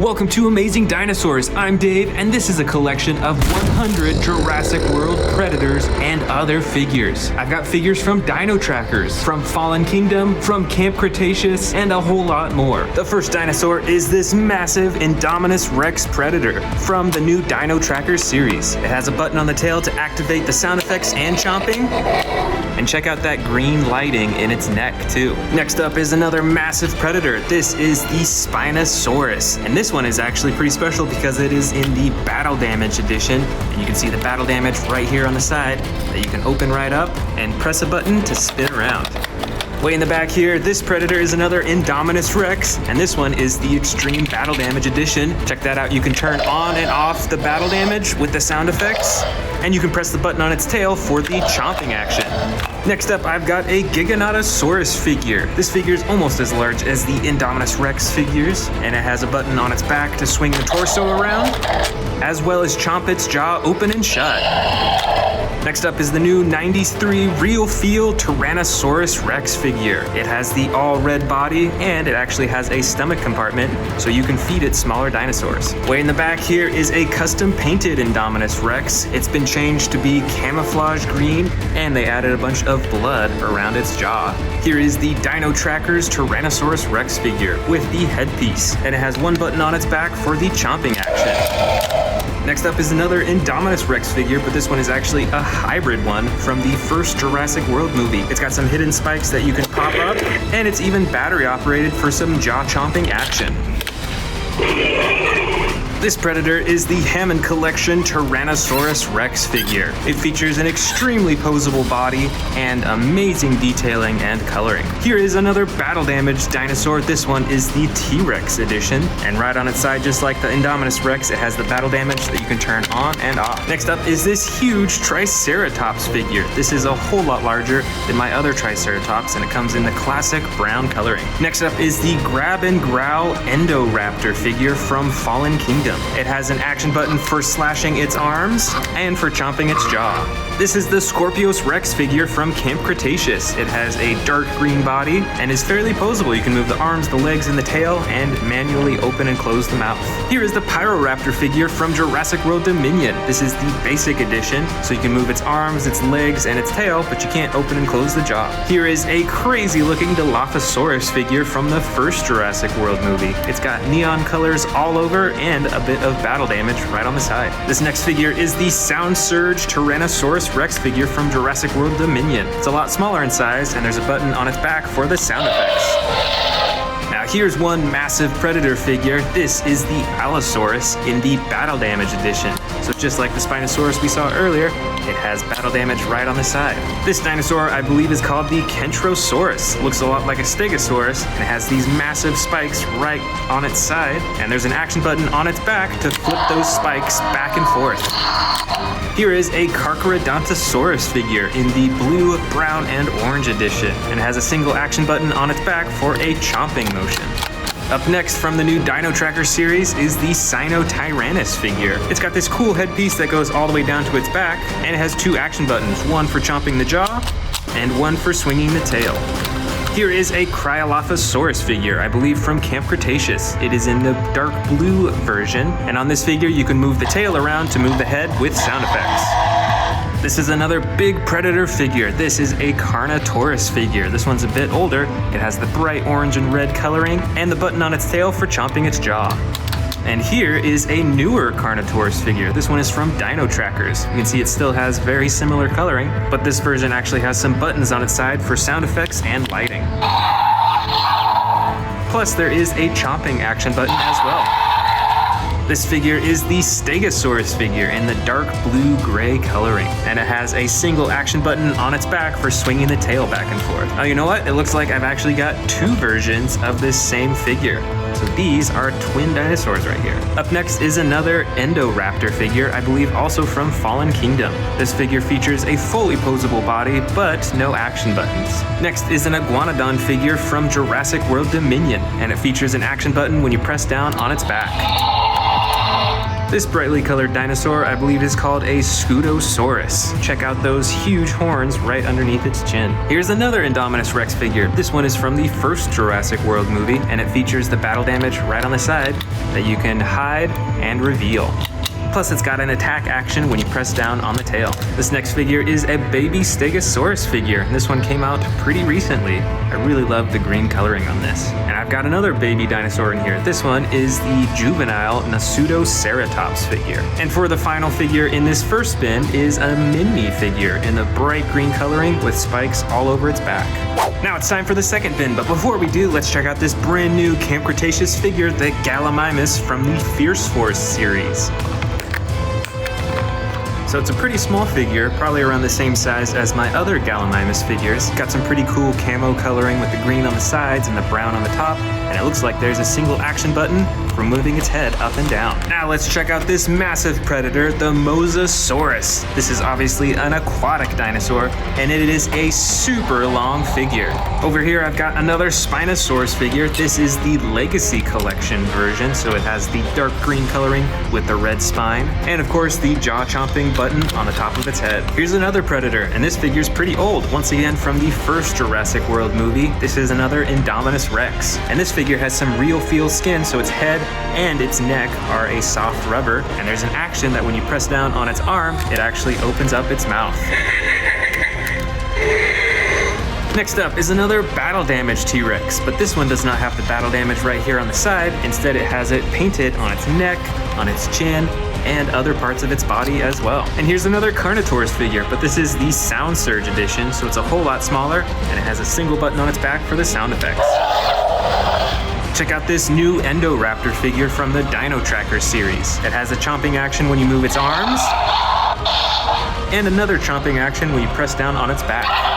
Welcome to Amazing Dinosaurs. I'm Dave, and this is a collection of 100 Jurassic World predators and other figures. I've got figures from Dino Trackers, from Fallen Kingdom, from Camp Cretaceous, and a whole lot more. The first dinosaur is this massive Indominus Rex predator from the new Dino Trackers series. It has a button on the tail to activate the sound effects and chomping. And check out that green lighting in its neck too. Next up is another massive predator. This is the Spinosaurus. And this one is actually pretty special because it is in the battle damage edition. And you can see the battle damage right here on the side that you can open right up and press a button to spin around. Way in the back here, this predator is another Indominus Rex, and this one is the Extreme Battle Damage Edition. Check that out. You can turn on and off the battle damage with the sound effects, and you can press the button on its tail for the chomping action. Next up, I've got a Giganotosaurus figure. This figure is almost as large as the Indominus Rex figures, and it has a button on its back to swing the torso around, as well as chomp its jaw open and shut. Next up is the new 93 Real Feel Tyrannosaurus Rex figure. It has the all red body and it actually has a stomach compartment so you can feed it smaller dinosaurs. Way in the back here is a custom painted Indominus Rex. It's been changed to be camouflage green and they added a bunch of blood around its jaw. Here is the Dino Trackers Tyrannosaurus Rex figure with the headpiece, and it has one button on its back for the chomping action. Next up is another Indominus Rex figure, but this one is actually a hybrid one from the first Jurassic World movie. It's got some hidden spikes that you can pop up, and it's even battery operated for some jaw-chomping action. This predator is the Hammond Collection Tyrannosaurus Rex figure. It features an extremely posable body and amazing detailing and coloring. Here is another battle damaged dinosaur. This one is the T-Rex edition, and right on its side, just like the Indominus Rex, it has the battle damage that you can turn on and off. Next up is this huge Triceratops figure. This is a whole lot larger than my other Triceratops, and it comes in the classic brown coloring. Next up is the Grab and Growl Endoraptor figure from Fallen Kingdom. It has an action button for slashing its arms and for chomping its jaw. This is the Scorpius Rex figure from Camp Cretaceous. It has a dark green body and is fairly posable. You can move the arms, the legs, and the tail and manually open and close the mouth. Here is the Pyroraptor figure from Jurassic World Dominion. This is the basic edition, so you can move its arms, its legs, and its tail, but you can't open and close the jaw. Here is a crazy looking Dilophosaurus figure from the first Jurassic World movie. It's got neon colors all over and a bit of battle damage right on the side. This next figure is the Sound Surge Tyrannosaurus Rex figure from Jurassic World Dominion. It's a lot smaller in size and there's a button on its back for the sound effects. Now here's one massive predator figure. This is the Allosaurus in the Battle Damage Edition. So just like the Spinosaurus we saw earlier, it has battle damage right on the side. This dinosaur, I believe, is called the Kentrosaurus. Looks a lot like a Stegosaurus, and it has these massive spikes right on its side, and there's an action button on its back to flip those spikes back and forth. Here is a Carcharodontosaurus figure in the blue, brown, and orange edition, and it has a single action button on its back for a chomping motion. Up next from the new Dino Tracker series is the Sinotyrannus figure. It's got this cool headpiece that goes all the way down to its back, and it has two action buttons, one for chomping the jaw and one for swinging the tail. Here is a Cryolophosaurus figure, I believe from Camp Cretaceous. It is in the dark blue version, and on this figure you can move the tail around to move the head with sound effects. This is another big predator figure. This is a Carnotaurus figure. This one's a bit older. It has the bright orange and red coloring and the button on its tail for chomping its jaw. And here is a newer Carnotaurus figure. This one is from Dino Trackers. You can see it still has very similar coloring, but this version actually has some buttons on its side for sound effects and lighting. Plus there is a chomping action button as well. This figure is the Stegosaurus figure in the dark blue-gray coloring, and it has a single action button on its back for swinging the tail back and forth. Oh, you know what? It looks like I've actually got two versions of this same figure. So these are twin dinosaurs right here. Up next is another Endoraptor figure, I believe also from Fallen Kingdom. This figure features a fully posable body, but no action buttons. Next is an Iguanodon figure from Jurassic World Dominion, and it features an action button when you press down on its back. This brightly colored dinosaur, I believe, is called a Spinosaurus. Check out those huge horns right underneath its chin. Here's another Indominus Rex figure. This one is from the first Jurassic World movie, and it features the battle damage right on the side that you can hide and reveal. Plus, it's got an attack action when you press down on the tail. This next figure is a baby Stegosaurus figure. This one came out pretty recently. I really love the green coloring on this. And I've got another baby dinosaur in here. This one is the juvenile Pseudoceratops figure. And for the final figure in this first bin is a mini figure in the bright green coloring with spikes all over its back. Now it's time for the second bin, but before we do, let's check out this brand new Camp Cretaceous figure, the Gallimimus from the Fierce Force series. So it's a pretty small figure, probably around the same size as my other Gallimimus figures. Got some pretty cool camo coloring with the green on the sides and the brown on the top, and it looks like there's a single action button for moving its head up and down. Now let's check out this massive predator, the Mosasaurus. This is obviously an aquatic dinosaur, and it is a super long figure. Over here I've got another Spinosaurus figure. This is the Legacy Collection version, so it has the dark green coloring with the red spine, and of course the jaw-chomping button on the top of its head. Here's another predator, and this figure's pretty old, once again from the first Jurassic World movie. This is another Indominus Rex, and this figure has some real feel skin, so its head and its neck are a soft rubber, and there's an action that when you press down on its arm, it actually opens up its mouth. Next up is another battle damage T-Rex, but this one does not have the battle damage right here on the side. Instead, it has it painted on its neck, on its chin, and other parts of its body as well. And here's another Carnotaurus figure, but this is the Sound Surge edition, so it's a whole lot smaller, and it has a single button on its back for the sound effects. Check out this new Endoraptor figure from the Dino Tracker series. It has a chomping action when you move its arms, and another chomping action when you press down on its back.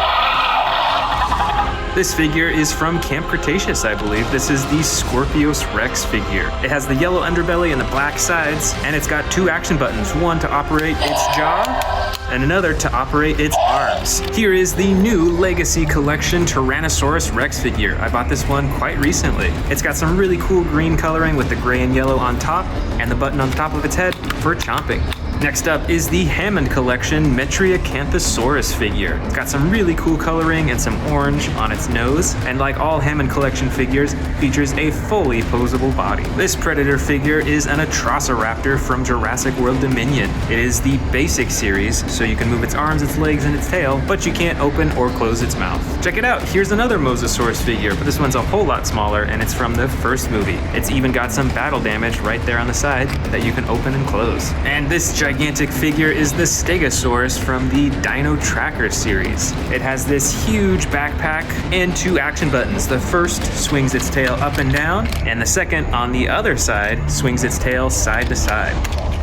This figure is from Camp Cretaceous, I believe. This is the Scorpius Rex figure. It has the yellow underbelly and the black sides, and it's got two action buttons, one to operate its jaw, and another to operate its arms. Here is the new Legacy Collection Tyrannosaurus Rex figure. I bought this one quite recently. It's got some really cool green coloring with the gray and yellow on top, and the button on the top of its head for chomping. Next up is the Hammond Collection Metriacanthosaurus figure. It's got some really cool coloring and some orange on its nose, and like all Hammond Collection figures, features a fully posable body. This predator figure is an Atrociraptor from Jurassic World Dominion. It is the basic series, so you can move its arms, its legs, and its tail, but you can't open or close its mouth. Check it out, here's another Mosasaurus figure, but this one's a whole lot smaller, and it's from the first movie. It's even got some battle damage right there on the side that you can open and close. And this gigantic figure is the Stegosaurus from the Dino Tracker series. It has this huge backpack and two action buttons. The first swings its tail up and down, and the second on the other side swings its tail side to side.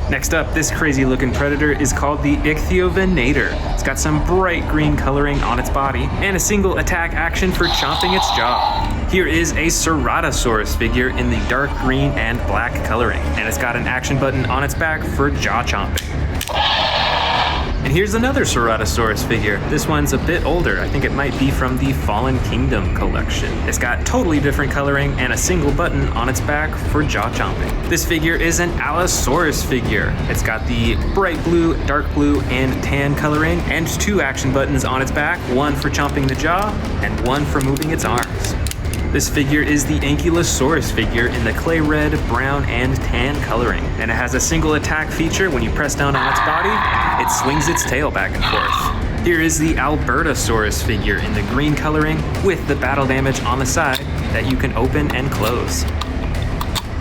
Next up, this crazy looking predator is called the Ichthyovenator. It's got some bright green coloring on its body and a single attack action for chomping its jaw. Here is a Ceratosaurus figure in the dark green and black coloring, and it's got an action button on its back for jaw chomping. And here's another Ceratosaurus figure. This one's a bit older. I think it might be from the Fallen Kingdom collection. It's got totally different coloring and a single button on its back for jaw chomping. This figure is an Allosaurus figure. It's got the bright blue, dark blue, and tan coloring, and two action buttons on its back, one for chomping the jaw and one for moving its arms. This figure is the Ankylosaurus figure in the clay red, brown, and tan coloring, and it has a single attack feature. When you press down on its body, it swings its tail back and forth. Here is the Albertosaurus figure in the green coloring with the battle damage on the side that you can open and close.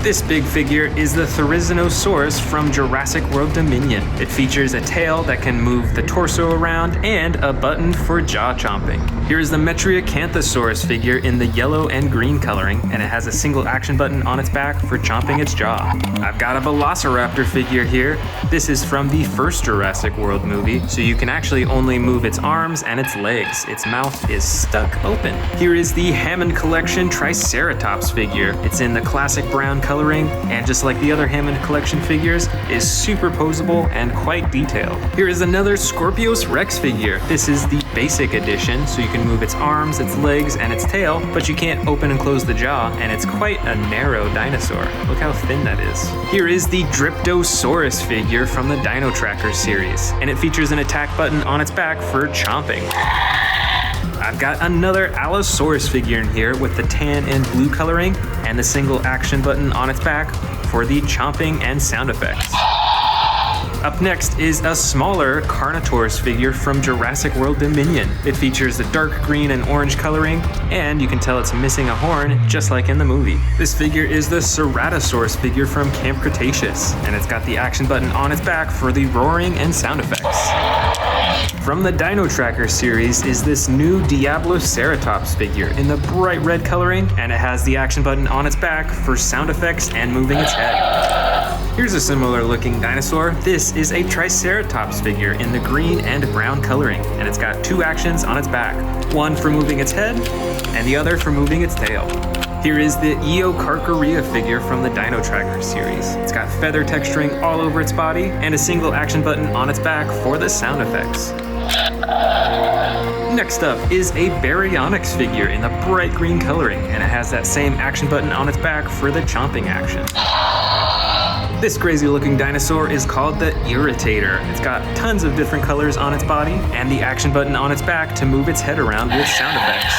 This big figure is the Therizinosaurus from Jurassic World Dominion. It features a tail that can move the torso around and a button for jaw chomping. Here is the Metriacanthosaurus figure in the yellow and green coloring, and it has a single action button on its back for chomping its jaw. I've got a Velociraptor figure here. This is from the first Jurassic World movie, so you can actually only move its arms and its legs. Its mouth is stuck open. Here is the Hammond Collection Triceratops figure. It's in the classic brown coloring, and just like the other Hammond Collection figures, is super posable and quite detailed. Here is another Scorpius Rex figure. This is the basic edition, so you can move its arms, its legs, and its tail, but you can't open and close the jaw, and it's quite a narrow dinosaur. Look how thin that is. Here is the Dryptosaurus figure from the Dino Tracker series, and it features an attack button on its back for chomping. I've got another Allosaurus figure in here with the tan and blue coloring and the single action button on its back for the chomping and sound effects. Up next is a smaller Carnotaurus figure from Jurassic World Dominion. It features the dark green and orange coloring, and you can tell it's missing a horn, just like in the movie. This figure is the Ceratosaurus figure from Camp Cretaceous, and it's got the action button on its back for the roaring and sound effects. From the Dino Tracker series is this new Diabloceratops figure in the bright red coloring, and it has the action button on its back for sound effects and moving its head. Here's a similar looking dinosaur. This is a Triceratops figure in the green and brown coloring, and it's got two actions on its back, one for moving its head and the other for moving its tail. Here is the Eocarcharia figure from the Dino Tracker series. It's got feather texturing all over its body and a single action button on its back for the sound effects. Next up is a Baryonyx figure in the bright green coloring, and it has that same action button on its back for the chomping action. This crazy looking dinosaur is called the Irritator. It's got tons of different colors on its body and the action button on its back to move its head around with sound effects.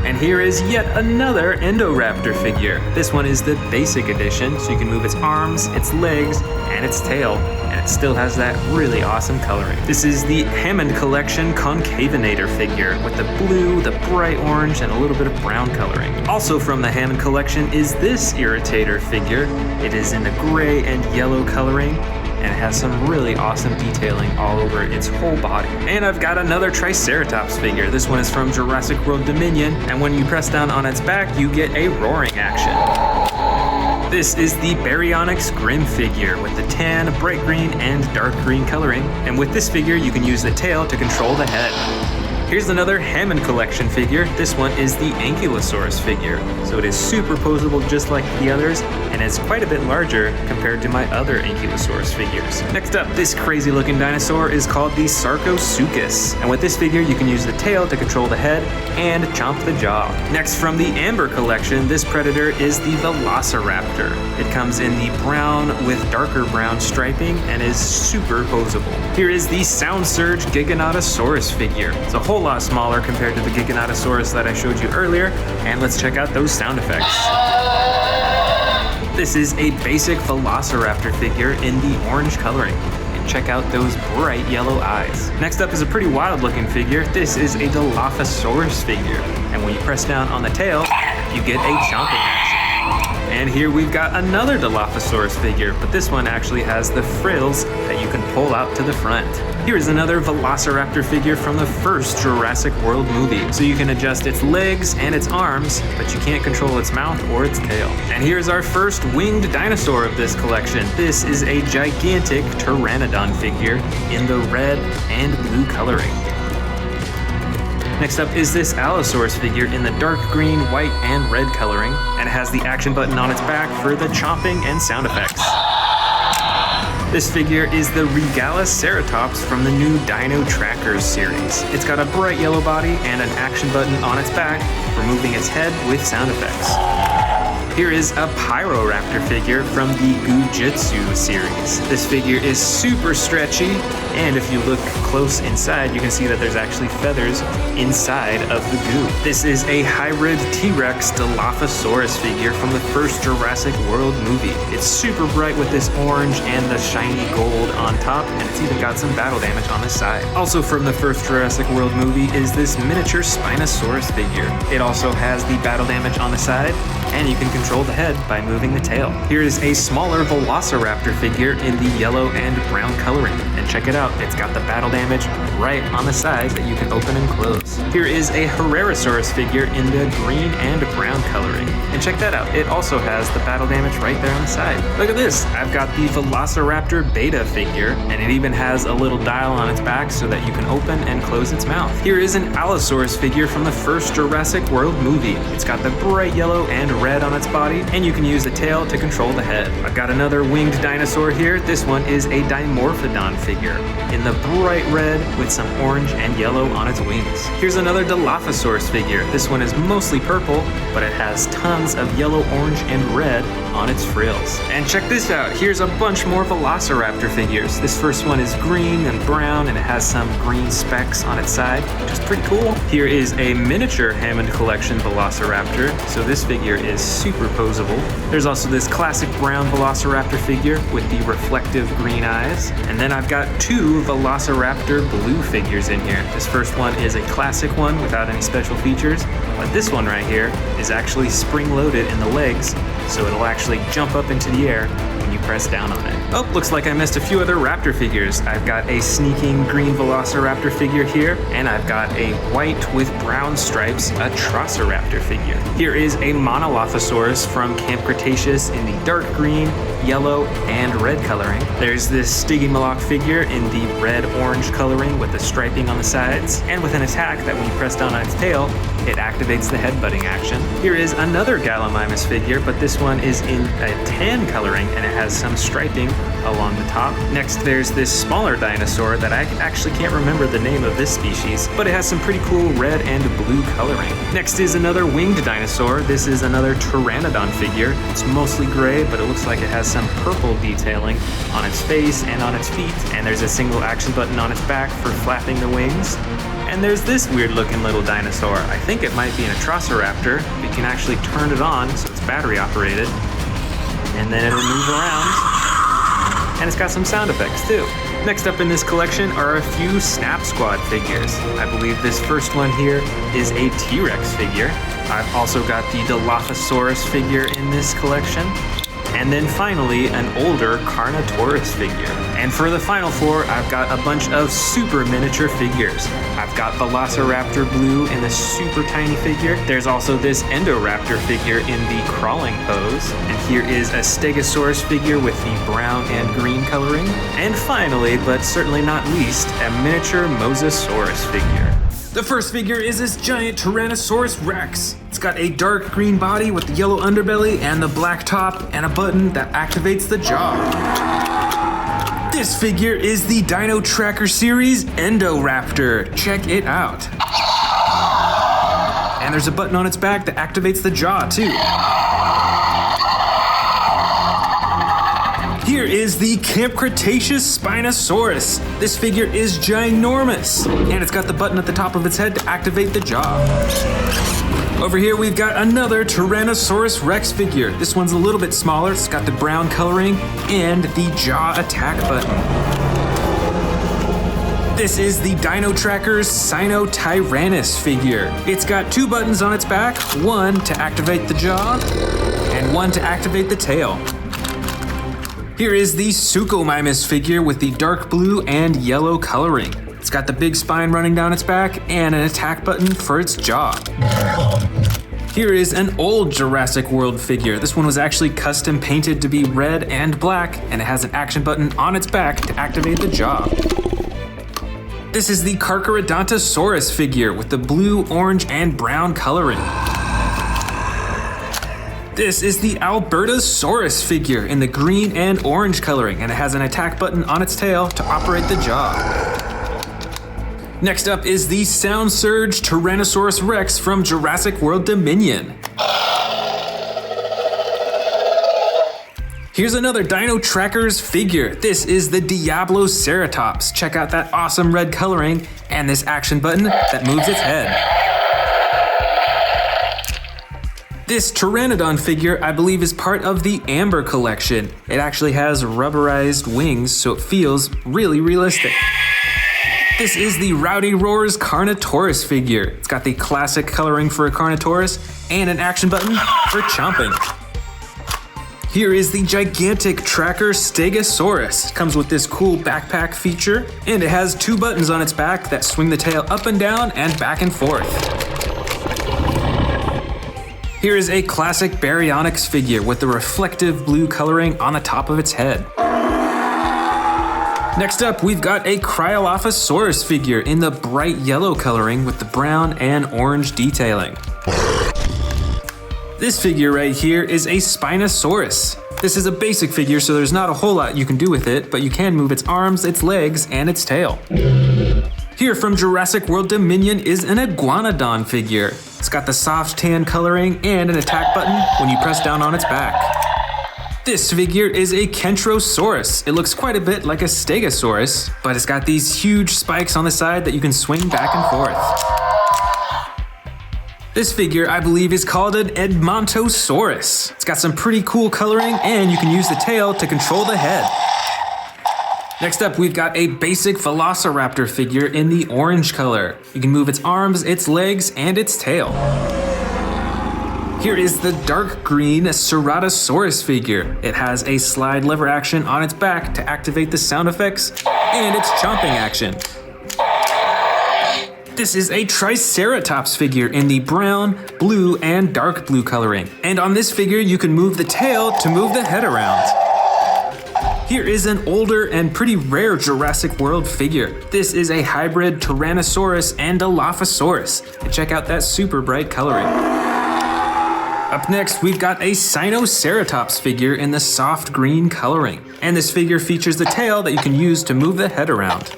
And here is yet another Indoraptor figure. This one is the basic edition, so you can move its arms, its legs, and its tail, and it still has that really awesome coloring. This is the Hammond Collection Concavinator figure with the blue, the bright orange, and a little bit of brown coloring. Also from the Hammond Collection is this Irritator figure. It is in the gray and yellow coloring, and it has some really awesome detailing all over its whole body. And I've got another Triceratops figure. This one is from Jurassic World Dominion, and when you press down on its back, you get a roaring action. This is the Baryonyx Grim figure with the tan, bright green, and dark green coloring, and with this figure you can use the tail to control the head. Here's another Hammond Collection figure. This one is the Ankylosaurus figure. So it is super posable just like the others, and it's quite a bit larger compared to my other Ankylosaurus figures. Next up, this crazy looking dinosaur is called the Sarcosuchus. And with this figure, you can use the tail to control the head and chomp the jaw. Next, from the Amber Collection, this predator is the Velociraptor. It comes in the brown with darker brown striping and is super posable. Here is the Sound Surge Giganotosaurus figure. It's a whole lot smaller compared to the Giganotosaurus that I showed you earlier, and let's check out those sound effects. This is a basic Velociraptor figure in the orange coloring. And check out those bright yellow eyes. Next up is a pretty wild looking figure. This is a Dilophosaurus figure, and when you press down on the tail, you get a chomping action. And here we've got another Dilophosaurus figure, but this one actually has the frills that you can pull out to the front. Here is another Velociraptor figure from the first Jurassic World movie. So you can adjust its legs and its arms, but you can't control its mouth or its tail. And here's our first winged dinosaur of this collection. This is a gigantic Pteranodon figure in the red and blue coloring. Next up is this Allosaurus figure in the dark green, white, and red coloring, and it has the action button on its back for the chomping and sound effects. This figure is the Regaloceratops from the new Dino Tracker series. It's got a bright yellow body and an action button on its back for moving its head with sound effects. Here is a Pyroraptor figure from the Gujitsu series. This figure is super stretchy, and if you look close inside, you can see that there's actually feathers inside of the goo. This is a hybrid T-Rex Dilophosaurus figure from the first Jurassic World movie. It's super bright with this orange and the shiny gold on top, and it's even got some battle damage on the side. Also from the first Jurassic World movie is this miniature Spinosaurus figure. It also has the battle damage on the side, and you can control the head by moving the tail. Here is a smaller Velociraptor figure in the yellow and brown coloring, and check it out, it's got the battle damage right on the side that you can open and close. Here is a Herrerasaurus figure in the green and brown coloring, and check that out, it also has the battle damage right there on the side. Look at this, I've got the Velociraptor Beta figure, and it even has a little dial on its back so that you can open and close its mouth. Here is an Allosaurus figure from the first Jurassic World movie. It's got the bright yellow and red on its body, and you can use the tail to control the head. I've got another winged dinosaur here. This one is a Dimorphodon figure. in the bright red with some orange and yellow on its wings. Here's another Dilophosaurus figure. This one is mostly purple, but it has tons of yellow, orange, and red on its frills. And check this out, here's a bunch more Velociraptor figures. This first one is green and brown, and it has some green specks on its side, which is pretty cool. Here is a miniature Hammond Collection Velociraptor, so this figure is super posable. There's also this classic brown Velociraptor figure with the reflective green eyes. And then I've got two Velociraptor blue figures in here. This first one is a classic one without any special features, but this one right here is actually spring-loaded in the legs, so it'll actually jump up into the air when you press down on it. Oh, looks like I missed a few other raptor figures. I've got a sneaking green Velociraptor figure here, and I've got a white with brown stripes Atrociraptor figure. Here is a Monolophosaurus from Camp Cretaceous in the dark green, yellow, and red coloring. There's this Stygimoloch figure in the red-orange coloring with the striping on the sides, and with an attack that when you press down on its tail, it activates the headbutting action. Here is another Gallimimus figure, but this one is in a tan coloring, and it has some striping along the top. Next, there's this smaller dinosaur that I actually can't remember the name of this species, but it has some pretty cool red and blue coloring. Next is another winged dinosaur. This is another Pteranodon figure. It's mostly gray, but it looks like it has some purple detailing on its face and on its feet, and there's a single action button on its back for flapping the wings. And there's this weird looking little dinosaur. I think it might be an Atrociraptor. You can actually turn it on so it's battery operated, and then it'll move around. And it's got some sound effects too. Next up in this collection are a few Snap Squad figures. I believe this first one here is a T-Rex figure. I've also got the Dilophosaurus figure in this collection. And then finally, an older Carnotaurus figure. And for the final four, I've got a bunch of super miniature figures. I've got Velociraptor Blue in this super tiny figure. There's also this Endoraptor figure in the crawling pose. And here is a Stegosaurus figure with the brown and green coloring. And finally, but certainly not least, a miniature Mosasaurus figure. The first figure is this giant Tyrannosaurus Rex. It's got a dark green body with the yellow underbelly and the black top and a button that activates the jaw. This figure is the Dino Tracker series Endoraptor. Check it out. And there's a button on its back that activates the jaw too. Here is the Camp Cretaceous Spinosaurus. This figure is ginormous, and it's got the button at the top of its head to activate the jaw. Over here we've got another Tyrannosaurus Rex figure. This one's a little bit smaller. It's got the brown coloring and the jaw attack button. This is the Dino Tracker's Sinotyrannus figure. It's got two buttons on its back, one to activate the jaw and one to activate the tail. Here is the Suchomimus figure with the dark blue and yellow coloring. It's got the big spine running down its back and an attack button for its jaw. Here is an old Jurassic World figure. This one was actually custom painted to be red and black, and it has an action button on its back to activate the jaw. This is the Carcharodontosaurus figure with the blue, orange, and brown coloring. This is the Albertosaurus figure in the green and orange coloring, and it has an attack button on its tail to operate the jaw. Next up is the Sound Surge Tyrannosaurus Rex from Jurassic World Dominion. Here's another Dino Trackers figure. This is the Diabloceratops. Check out that awesome red coloring and this action button that moves its head. This Pteranodon figure, I believe, is part of the Amber collection. It actually has rubberized wings, so it feels really realistic. This is the Rowdy Roars Carnotaurus figure. It's got the classic coloring for a Carnotaurus and an action button for chomping. Here is the gigantic tracker Stegosaurus. It comes with this cool backpack feature, and it has two buttons on its back that swing the tail up and down and back and forth. Here is a classic Baryonyx figure with the reflective blue coloring on the top of its head. Next up, we've got a Cryolophosaurus figure in the bright yellow coloring with the brown and orange detailing. This figure right here is a Spinosaurus. This is a basic figure, so there's not a whole lot you can do with it, but you can move its arms, its legs, and its tail. Here from Jurassic World Dominion is an Iguanodon figure. It's got the soft tan coloring and an attack button when you press down on its back. This figure is a Kentrosaurus. It looks quite a bit like a Stegosaurus, but it's got these huge spikes on the side that you can swing back and forth. This figure, I believe, is called an Edmontosaurus. It's got some pretty cool coloring, and you can use the tail to control the head. Next up, we've got a basic Velociraptor figure in the orange color. You can move its arms, its legs, and its tail. Here is the dark green Ceratosaurus figure. It has a slide lever action on its back to activate the sound effects, and its chomping action. This is a Triceratops figure in the brown, blue, and dark blue coloring. And on this figure, you can move the tail to move the head around. Here is an older and pretty rare Jurassic World figure. This is a hybrid Tyrannosaurus and Dilophosaurus. And check out that super bright coloring. Up next, we've got a Sinoceratops figure in the soft green coloring. And this figure features the tail that you can use to move the head around.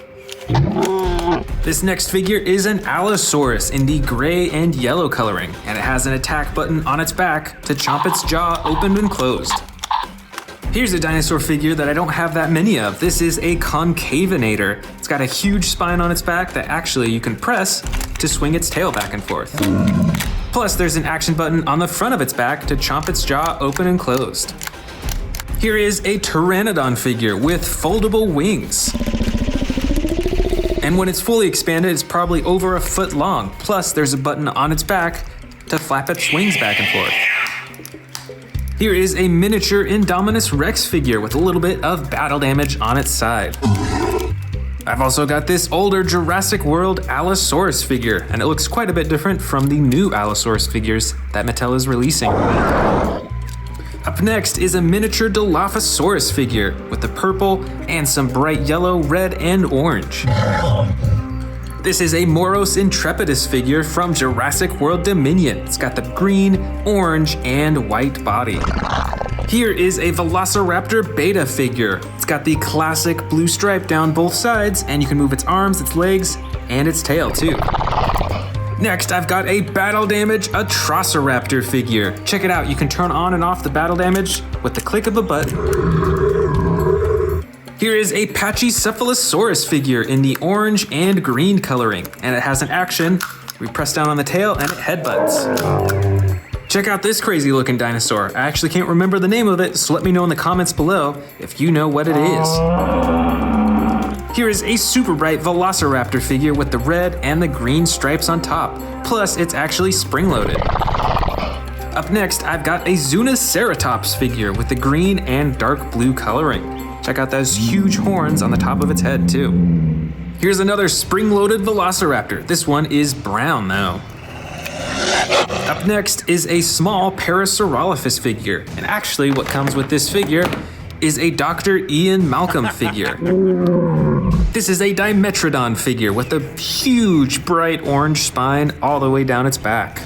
This next figure is an Allosaurus in the gray and yellow coloring, and it has an attack button on its back to chomp its jaw open and closed. Here's a dinosaur figure that I don't have that many of. This is a Concavinator. It's got a huge spine on its back that actually you can press to swing its tail back and forth. Plus, there's an action button on the front of its back to chomp its jaw open and closed. Here is a Pteranodon figure with foldable wings. And when it's fully expanded, it's probably over a foot long. Plus, there's a button on its back to flap its wings back and forth. Here is a miniature Indominus Rex figure with a little bit of battle damage on its side. I've also got this older Jurassic World Allosaurus figure, and it looks quite a bit different from the new Allosaurus figures that Mattel is releasing. Up next is a miniature Dilophosaurus figure with the purple and some bright yellow, red, and orange. This is a Moros Intrepidus figure from Jurassic World Dominion. It's got the green, orange, and white body. Here is a Velociraptor Beta figure. It's got the classic blue stripe down both sides, and you can move its arms, its legs, and its tail too. Next, I've got a battle damage Atrociraptor figure. Check it out, you can turn on and off the battle damage with the click of a button. Here is a Pachycephalosaurus figure in the orange and green coloring, and it has an action. We press down on the tail and it headbutts. Check out this crazy looking dinosaur. I actually can't remember the name of it, so let me know in the comments below if you know what it is. Here is a super bright Velociraptor figure with the red and the green stripes on top. Plus, it's actually spring-loaded. Up next, I've got a Zunoceratops figure with the green and dark blue coloring. Check out those huge horns on the top of its head, too. Here's another spring-loaded Velociraptor. This one is brown, though. Up next is a small Parasaurolophus figure. And actually, what comes with this figure is a Dr. Ian Malcolm figure. This is a Dimetrodon figure with a huge bright orange spine all the way down its back.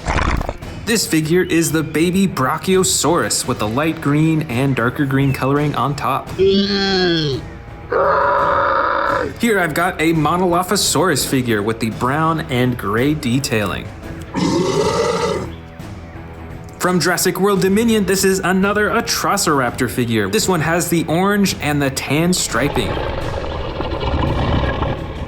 This figure is the baby Brachiosaurus with the light green and darker green coloring on top. Here I've got a Monolophosaurus figure with the brown and gray detailing. From Jurassic World Dominion, this is another Atrociraptor figure. This one has the orange and the tan striping.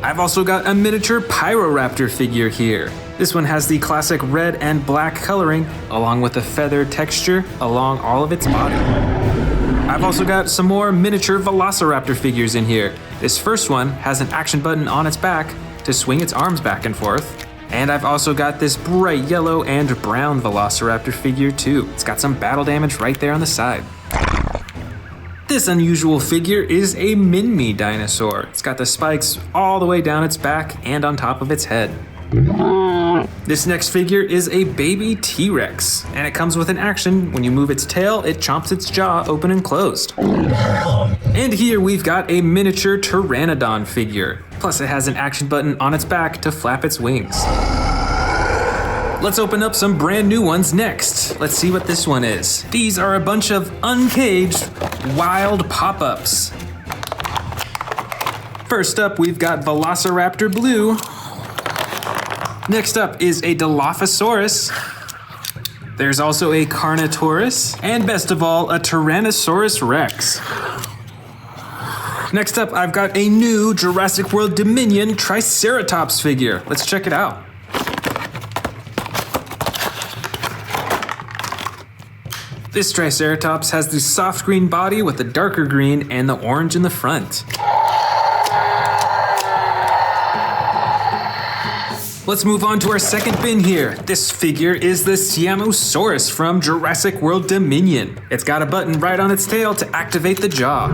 I've also got a miniature Pyroraptor figure here. This one has the classic red and black coloring, along with a feather texture along all of its body. I've also got some more miniature Velociraptor figures in here. This first one has an action button on its back to swing its arms back and forth. And I've also got this bright yellow and brown Velociraptor figure too. It's got some battle damage right there on the side. This unusual figure is a Minmi dinosaur. It's got the spikes all the way down its back and on top of its head. This next figure is a baby T-Rex, and it comes with an action. When you move its tail, it chomps its jaw open and closed. And here we've got a miniature Pteranodon figure. Plus it has an action button on its back to flap its wings. Let's open up some brand new ones next. Let's see what this one is. These are a bunch of uncaged wild pop-ups. First up, we've got Velociraptor Blue. Next up is a Dilophosaurus. There's also a Carnotaurus, and best of all, a Tyrannosaurus Rex. Next up, I've got a new Jurassic World Dominion Triceratops figure. Let's check it out. This Triceratops has the soft green body with the darker green and the orange in the front. Let's move on to our second bin here. This figure is the Spinosaurus from Jurassic World Dominion. It's got a button right on its tail to activate the jaw.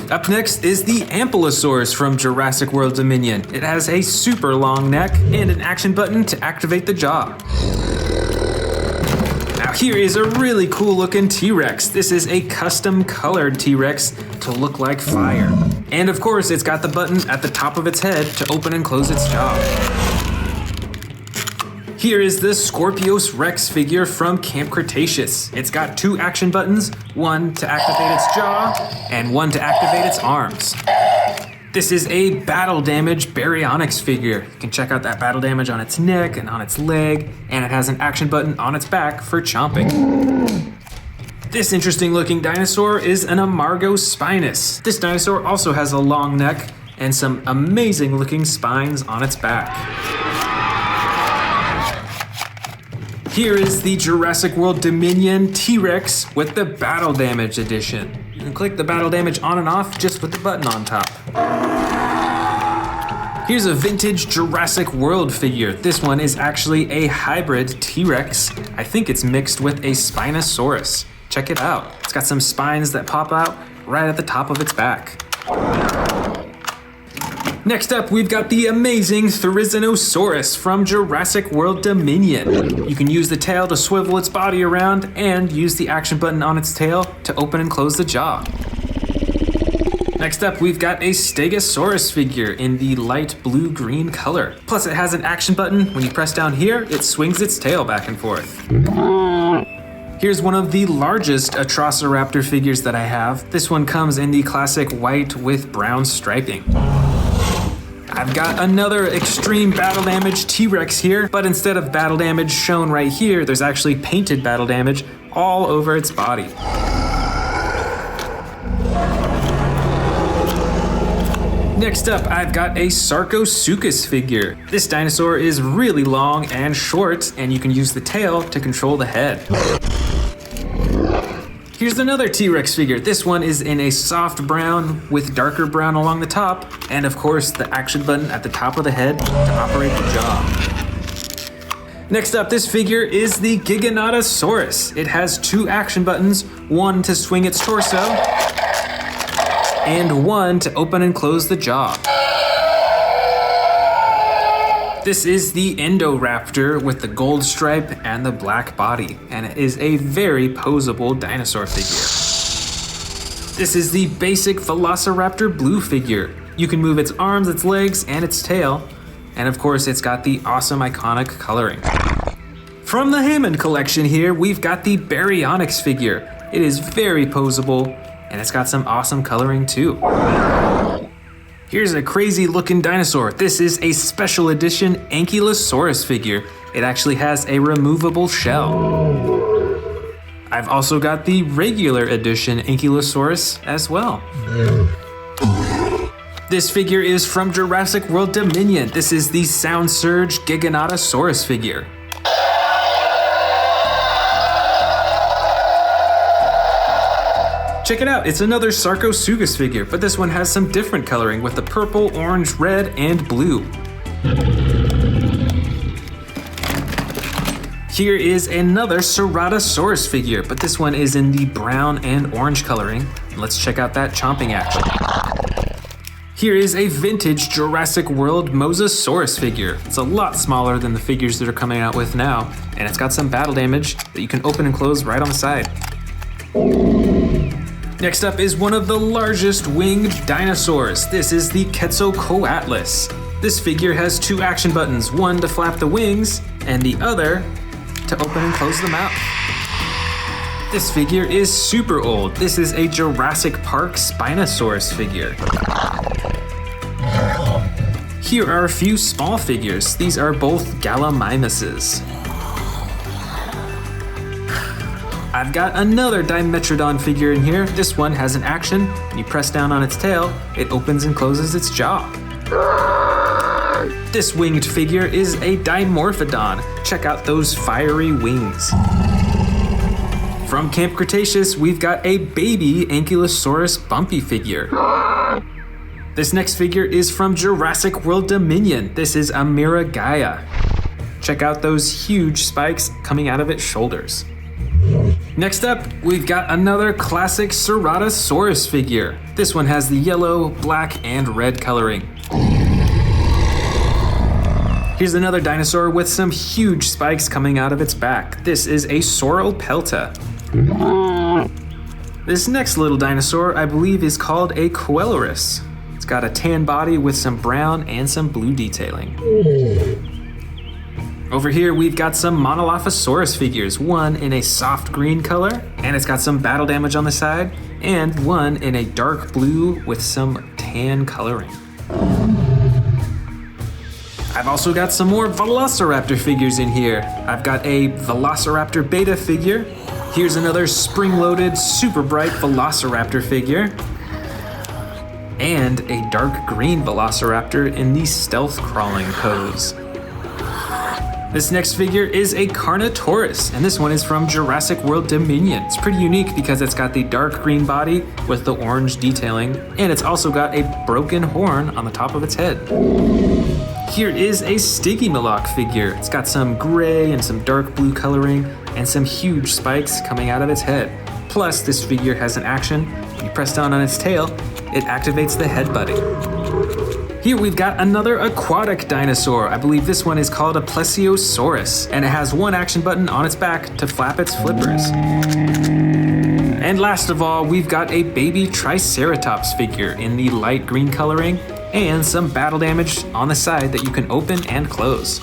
Up next is the Ankylosaurus from Jurassic World Dominion. It has a super long neck and an action button to activate the jaw. Now here is a really cool looking T-Rex. This is a custom colored T-Rex to look like fire. And of course, it's got the button at the top of its head to open and close its jaw. Here is the Scorpius Rex figure from Camp Cretaceous. It's got two action buttons, one to activate its jaw and one to activate its arms. This is a battle damage baryonyx figure. You can check out that battle damage on its neck and on its leg, and it has an action button on its back for chomping. This interesting looking dinosaur is an Amargospinus. This dinosaur also has a long neck and some amazing looking spines on its back. Here is the Jurassic World Dominion T-Rex with the Battle Damage Edition. You can click the battle damage on and off just with the button on top. Here's a vintage Jurassic World figure. This one is actually a hybrid T-Rex. I think it's mixed with a Spinosaurus. Check it out. It's got some spines that pop out right at the top of its back. Next up, we've got the amazing Therizinosaurus from Jurassic World Dominion. You can use the tail to swivel its body around and use the action button on its tail to open and close the jaw. Next up, we've got a Stegosaurus figure in the light blue-green color. Plus, it has an action button. When you press down here, it swings its tail back and forth. Here's one of the largest Atrociraptor figures that I have. This one comes in the classic white with brown striping. I've got another extreme battle damage T-Rex here, but instead of battle damage shown right here, there's actually painted battle damage all over its body. Next up, I've got a Sarcosuchus figure. This dinosaur is really long and short, and you can use the tail to control the head. Here's another T-Rex figure. This one is in a soft brown with darker brown along the top, and of course the action button at the top of the head to operate the jaw. Next up, this figure is the Giganotosaurus. It has two action buttons, one to swing its torso, and one to open and close the jaw. This is the Indoraptor with the gold stripe and the black body, and it is a very posable dinosaur figure. This is the basic Velociraptor Blue figure. You can move its arms, its legs, and its tail, and of course it's got the awesome iconic coloring. From the Hammond collection here, we've got the Baryonyx figure. It is very posable, and it's got some awesome coloring too. Here's a crazy looking dinosaur. This is a special edition Ankylosaurus figure. It actually has a removable shell. I've also got the regular edition Ankylosaurus as well. This figure is from Jurassic World Dominion. This is the Sound Surge Giganotosaurus figure. Check it out, it's another Sarcosuchus figure, but this one has some different coloring with the purple, orange, red, and blue. Here is another Ceratosaurus figure, but this one is in the brown and orange coloring. Let's check out that chomping action. Here is a vintage Jurassic World Mosasaurus figure. It's a lot smaller than the figures that are coming out with now, and it's got some battle damage that you can open and close right on the side. Next up is one of the largest winged dinosaurs. This is the Quetzalcoatlus. This figure has two action buttons, one to flap the wings and the other to open and close the mouth. This figure is super old. This is a Jurassic Park Spinosaurus figure. Here are a few small figures. These are both Gallimimuses. I've got another Dimetrodon figure in here. This one has an action. When you press down on its tail, it opens and closes its jaw. This winged figure is a Dimorphodon. Check out those fiery wings. From Camp Cretaceous, we've got a baby Ankylosaurus Bumpy figure. This next figure is from Jurassic World Dominion. This is a Miragaia. Check out those huge spikes coming out of its shoulders. Next up, we've got another classic Ceratosaurus figure. This one has the yellow, black, and red coloring. Here's another dinosaur with some huge spikes coming out of its back. This is a Sauropelta. This next little dinosaur, I believe, is called a Coelurus. It's got a tan body with some brown and some blue detailing. Over here, we've got some Monolophosaurus figures, one in a soft green color, and it's got some battle damage on the side, and one in a dark blue with some tan coloring. I've also got some more Velociraptor figures in here. I've got a Velociraptor Beta figure. Here's another spring-loaded, super bright Velociraptor figure. And a dark green Velociraptor in the stealth crawling pose. This next figure is a Carnotaurus, and this one is from Jurassic World Dominion. It's pretty unique because it's got the dark green body with the orange detailing, and it's also got a broken horn on the top of its head. Here is a Stygimoloch figure. It's got some gray and some dark blue coloring and some huge spikes coming out of its head. Plus, this figure has an action. When you press down on its tail, it activates the headbutting. Here we've got another aquatic dinosaur. I believe this one is called a Plesiosaurus, and it has one action button on its back to flap its flippers. And last of all, we've got a baby Triceratops figure in the light green coloring and some battle damage on the side that you can open and close.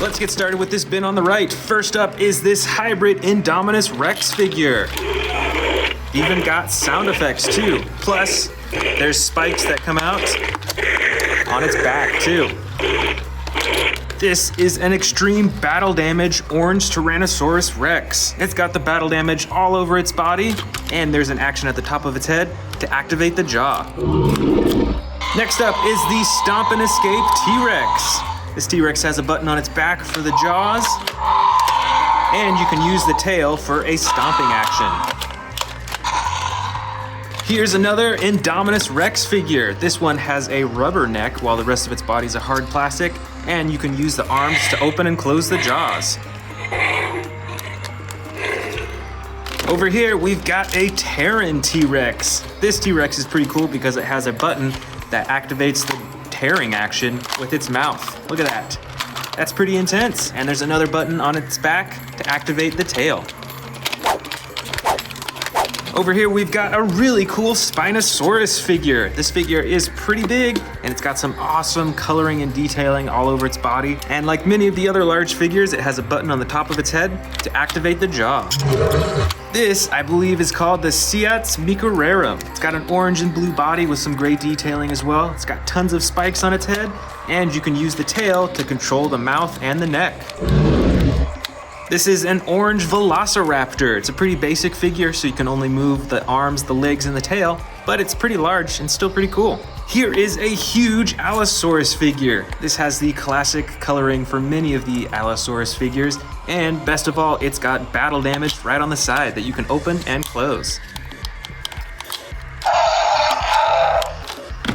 Let's get started with this bin on the right. First up is this hybrid Indominus Rex figure. Even got sound effects too. Plus, there's spikes that come out on its back too. This is an extreme battle damage orange Tyrannosaurus Rex. It's got the battle damage all over its body, and there's an action at the top of its head to activate the jaw. Next up is the Stomp and Escape T-Rex. This T-Rex has a button on its back for the jaws, and you can use the tail for a stomping action. Here's another Indominus Rex figure. This one has a rubber neck while the rest of its body is a hard plastic, and you can use the arms to open and close the jaws. Over here, we've got a Terran T-Rex. This T-Rex is pretty cool because it has a button that activates the tearing action with its mouth. Look at that. That's pretty intense. And there's another button on its back to activate the tail. Over here, we've got a really cool Spinosaurus figure. This figure is pretty big, and it's got some awesome coloring and detailing all over its body. And like many of the other large figures, it has a button on the top of its head to activate the jaw. This, I believe, is called the Ciats Microrarum. It's got an orange and blue body with some gray detailing as well. It's got tons of spikes on its head, and you can use the tail to control the mouth and the neck. This is an orange Velociraptor. It's a pretty basic figure, so you can only move the arms, the legs, and the tail, but it's pretty large and still pretty cool. Here is a huge Allosaurus figure. This has the classic coloring for many of the Allosaurus figures, and best of all, it's got battle damage right on the side that you can open and close.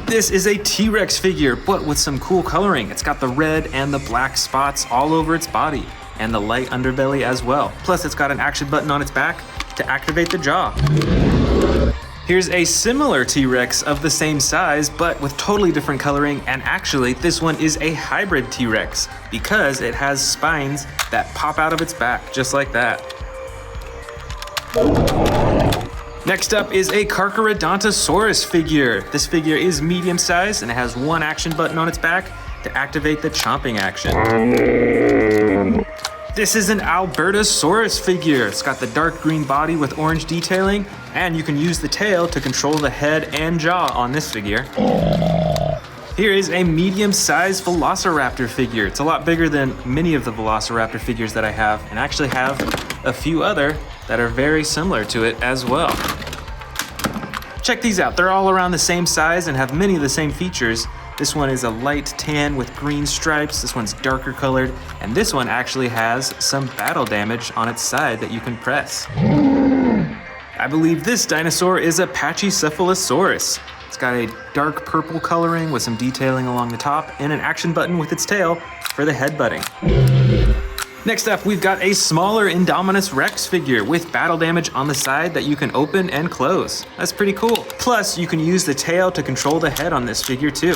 This is a T-Rex figure, but with some cool coloring. It's got the red and the black spots all over its body, and the light underbelly as well. Plus, it's got an action button on its back to activate the jaw. Here's a similar T-Rex of the same size, but with totally different coloring, and actually, this one is a hybrid T-Rex because it has spines that pop out of its back, just like that. Next up is a Carcharodontosaurus figure. This figure is medium sized and it has one action button on its back to activate the chomping action. This is an Albertosaurus figure. It's got the dark green body with orange detailing, and you can use the tail to control the head and jaw on this figure. Here is a medium-sized Velociraptor figure. It's a lot bigger than many of the Velociraptor figures that I have, and I actually have a few other that are very similar to it as well. Check these out. They're all around the same size and have many of the same features. This one is a light tan with green stripes. This one's darker colored, and this one actually has some battle damage on its side that you can press. I believe this dinosaur is a Pachycephalosaurus. It's got a dark purple coloring with some detailing along the top and an action button with its tail for the headbutting. Next up, we've got a smaller Indominus Rex figure with battle damage on the side that you can open and close. That's pretty cool. Plus, you can use the tail to control the head on this figure too.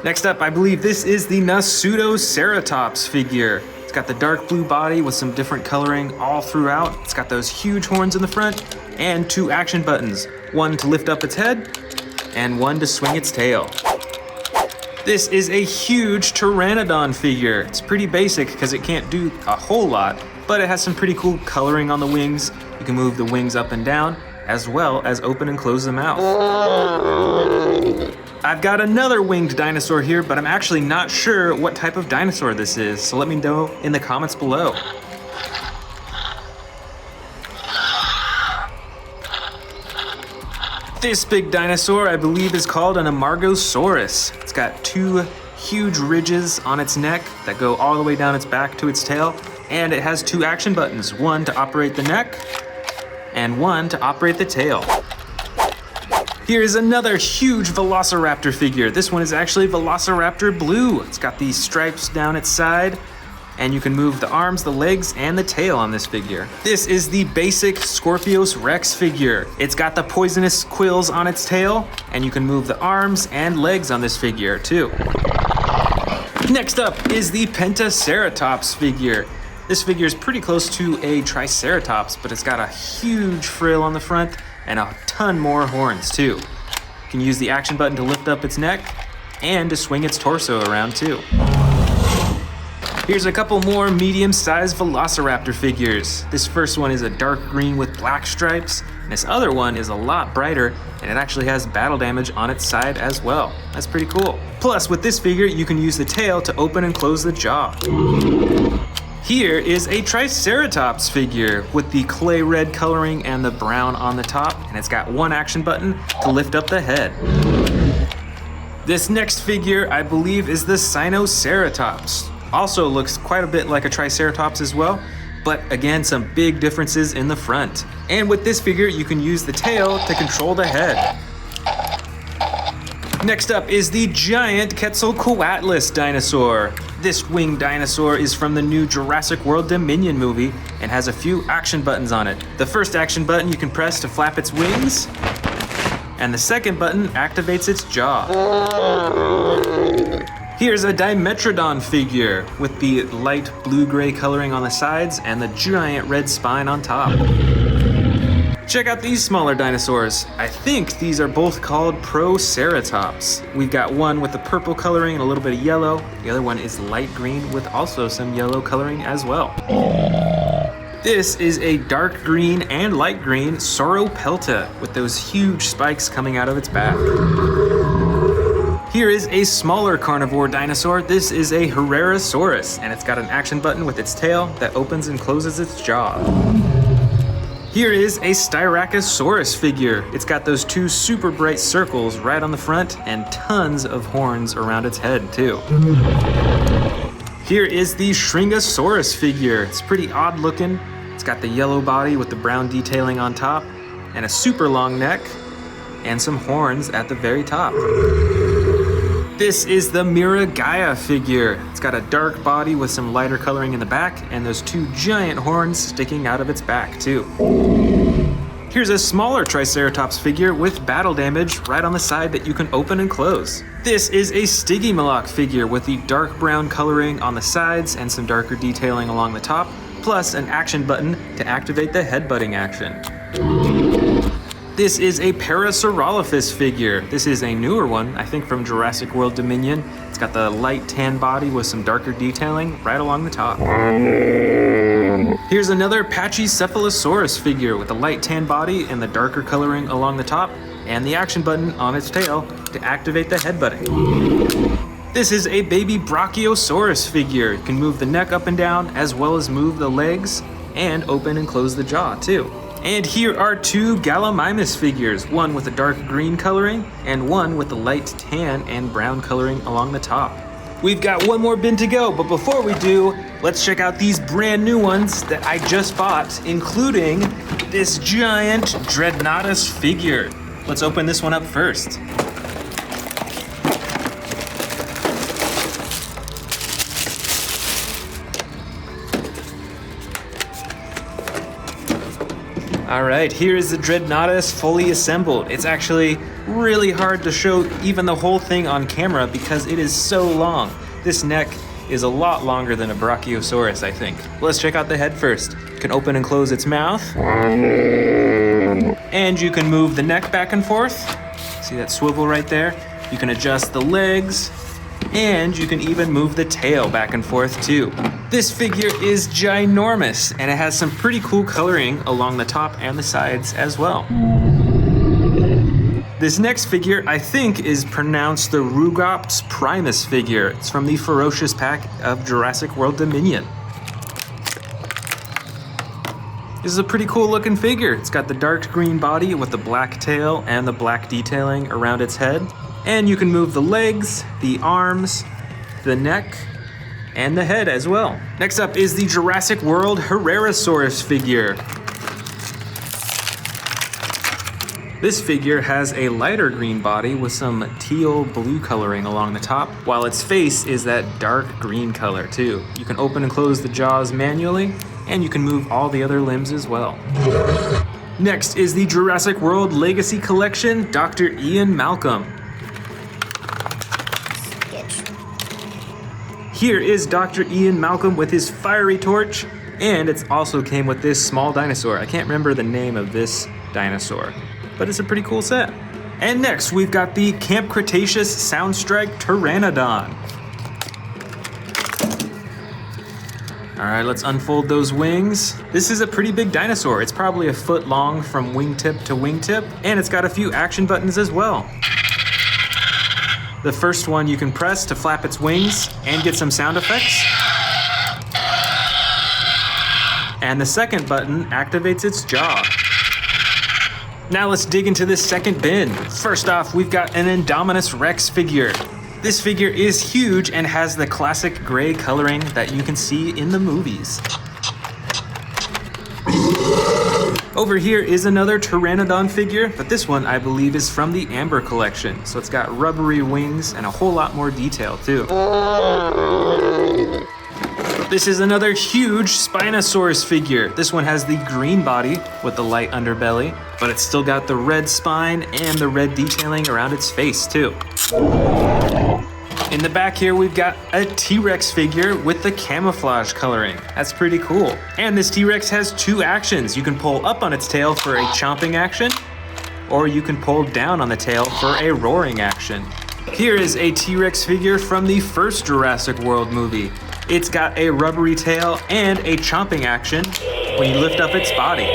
Next up, I believe this is the Nasutoceratops figure. It's got the dark blue body with some different coloring all throughout. It's got those huge horns in the front and two action buttons. One to lift up its head and one to swing its tail. This is a huge Pteranodon figure. It's pretty basic because it can't do a whole lot, but it has some pretty cool coloring on the wings. You can move the wings up and down, as well as open and close the mouth. I've got another winged dinosaur here, but I'm actually not sure what type of dinosaur this is, so let me know in the comments below. This big dinosaur, I believe, is called an Amargosaurus. It's got two huge ridges on its neck that go all the way down its back to its tail, and it has two action buttons, one to operate the neck and one to operate the tail. Here's another huge Velociraptor figure. This one is actually Velociraptor Blue. It's got these stripes down its side, and you can move the arms, the legs, and the tail on this figure. This is the basic Scorpius Rex figure. It's got the poisonous quills on its tail, and you can move the arms and legs on this figure too. Next up is the Pentaceratops figure. This figure is pretty close to a Triceratops, but it's got a huge frill on the front and a ton more horns too. You can use the action button to lift up its neck and to swing its torso around too. Here's a couple more medium-sized Velociraptor figures. This first one is a dark green with black stripes, and this other one is a lot brighter, and it actually has battle damage on its side as well. That's pretty cool. Plus, with this figure, you can use the tail to open and close the jaw. Here is a Triceratops figure with the clay red coloring and the brown on the top, and it's got one action button to lift up the head. This next figure, I believe, is the Spinosaurus. Also looks quite a bit like a Triceratops as well, but again, some big differences in the front. And with this figure, you can use the tail to control the head. Next up is the giant Quetzalcoatlus dinosaur. This winged dinosaur is from the new Jurassic World Dominion movie and has a few action buttons on it. The first action button you can press to flap its wings, and the second button activates its jaw. Here's a Dimetrodon figure with the light blue-gray coloring on the sides and the giant red spine on top. Check out these smaller dinosaurs. I think these are both called Proceratops. We've got one with the purple coloring and a little bit of yellow. The other one is light green with also some yellow coloring as well. This is a dark green and light green Sauropelta with those huge spikes coming out of its back. Here is a smaller carnivore dinosaur. This is a Herrerasaurus, and it's got an action button with its tail that opens and closes its jaw. Here is a Styracosaurus figure. It's got those two super bright circles right on the front and tons of horns around its head too. Here is the Shringosaurus figure. It's pretty odd looking. It's got the yellow body with the brown detailing on top and a super long neck and some horns at the very top. This is the Miragaia figure. It's got a dark body with some lighter coloring in the back and those two giant horns sticking out of its back too. Here's a smaller Triceratops figure with battle damage right on the side that you can open and close. This is a Stygimoloch figure with the dark brown coloring on the sides and some darker detailing along the top, plus an action button to activate the headbutting action. This is a Parasaurolophus figure. This is a newer one, I think from Jurassic World Dominion. It's got the light tan body with some darker detailing right along the top. Here's another Pachycephalosaurus figure with the light tan body and the darker coloring along the top, and the action button on its tail to activate the headbutting. This is a baby Brachiosaurus figure. You can move the neck up and down as well as move the legs and open and close the jaw too. And here are two Gallimimus figures, one with a dark green coloring and one with the light tan and brown coloring along the top. We've got one more bin to go, but before we do, let's check out these brand new ones that I just bought, including this giant Dreadnoughtus figure. Let's open this one up first. All right, here is the Dreadnoughtus fully assembled. It's actually really hard to show even the whole thing on camera because it is so long. This neck is a lot longer than a Brachiosaurus, I think. Let's check out the head first. You can open and close its mouth. And you can move the neck back and forth. See that swivel right there? You can adjust the legs. And you can even move the tail back and forth too. This figure is ginormous, and it has some pretty cool coloring along the top and the sides as well. This next figure, I think, is pronounced the Rugops Primus figure. It's from the Ferocious pack of Jurassic World Dominion. This is a pretty cool looking figure. It's got the dark green body with the black tail and the black detailing around its head. And you can move the legs, the arms, the neck, and the head as well. Next up is the Jurassic World Herrerasaurus figure. This figure has a lighter green body with some teal blue coloring along the top, while its face is that dark green color too. You can open and close the jaws manually, and you can move all the other limbs as well. Next is the Jurassic World Legacy Collection Dr. Ian Malcolm. Here is Dr. Ian Malcolm with his fiery torch, and it also came with this small dinosaur. I can't remember the name of this dinosaur, but it's a pretty cool set. And next, we've got the Camp Cretaceous Soundstrike Pteranodon. All right, let's unfold those wings. This is a pretty big dinosaur. It's probably a foot long from wingtip to wingtip, and it's got a few action buttons as well. The first one you can press to flap its wings and get some sound effects. And the second button activates its jaw. Now let's dig into this second bin. First off, we've got an Indominus Rex figure. This figure is huge and has the classic gray coloring that you can see in the movies. Over here is another Pteranodon figure, but this one I believe is from the Amber collection. So it's got rubbery wings and a whole lot more detail too. This is another huge Spinosaurus figure. This one has the green body with the light underbelly, but it's still got the red spine and the red detailing around its face too. In the back here, we've got a T-Rex figure with the camouflage coloring. That's pretty cool. And this T-Rex has two actions. You can pull up on its tail for a chomping action, or you can pull down on the tail for a roaring action. Here is a T-Rex figure from the first Jurassic World movie. It's got a rubbery tail and a chomping action when you lift up its body.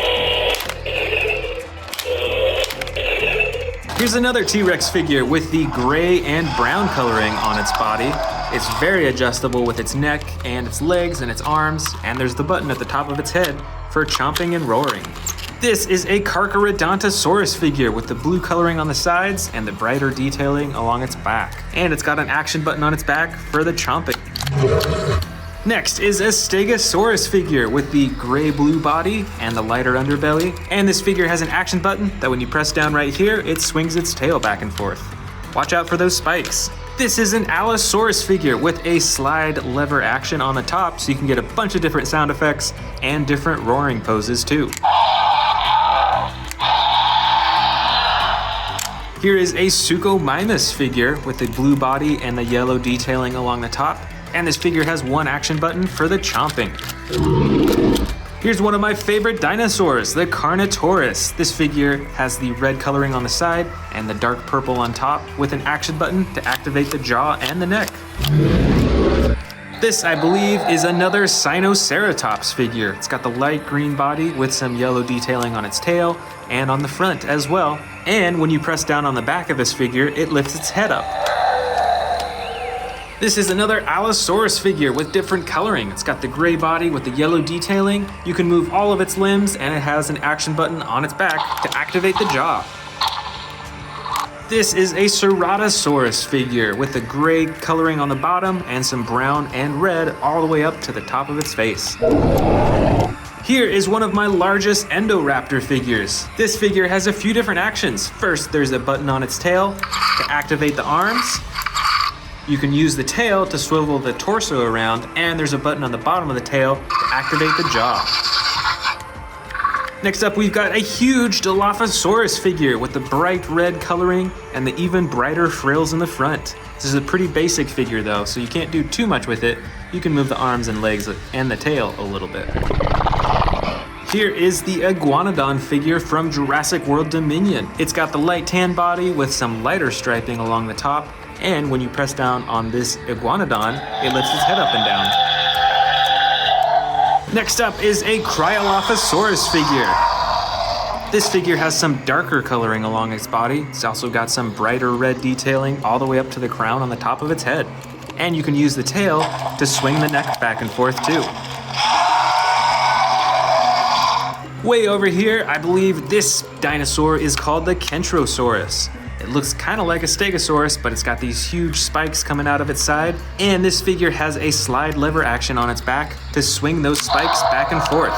Here's another T-Rex figure with the gray and brown coloring on its body. It's very adjustable with its neck and its legs and its arms, and there's the button at the top of its head for chomping and roaring. This is a Carcharodontosaurus figure with the blue coloring on the sides and the brighter detailing along its back. And it's got an action button on its back for the chomping. Next is a Stegosaurus figure with the gray-blue body and the lighter underbelly. And this figure has an action button that when you press down right here, it swings its tail back and forth. Watch out for those spikes. This is an Allosaurus figure with a slide lever action on the top, so you can get a bunch of different sound effects and different roaring poses too. Here is a Suchomimus figure with the blue body and the yellow detailing along the top. And this figure has one action button for the chomping. Here's one of my favorite dinosaurs, the Carnotaurus. This figure has the red coloring on the side and the dark purple on top with an action button to activate the jaw and the neck. This, I believe, is another Sinoceratops figure. It's got the light green body with some yellow detailing on its tail and on the front as well. And when you press down on the back of this figure, it lifts its head up. This is another Allosaurus figure with different coloring. It's got the gray body with the yellow detailing. You can move all of its limbs, and it has an action button on its back to activate the jaw. This is a Ceratosaurus figure with the gray coloring on the bottom and some brown and red all the way up to the top of its face. Here is one of my largest Indoraptor figures. This figure has a few different actions. First, there's a button on its tail to activate the arms. You can use the tail to swivel the torso around, and there's a button on the bottom of the tail to activate the jaw. Next up, we've got a huge Dilophosaurus figure with the bright red coloring and the even brighter frills in the front. This is a pretty basic figure though, so you can't do too much with it. You can move the arms and legs and the tail a little bit. Here is the Iguanodon figure from Jurassic World Dominion. It's got the light tan body with some lighter striping along the top, and when you press down on this Iguanodon, it lifts its head up and down. Next up is a Cryolophosaurus figure. This figure has some darker coloring along its body. It's also got some brighter red detailing all the way up to the crown on the top of its head. And you can use the tail to swing the neck back and forth too. Way over here, I believe this dinosaur is called the Kentrosaurus. It looks kind of like a Stegosaurus, but it's got these huge spikes coming out of its side. And this figure has a slide lever action on its back to swing those spikes back and forth.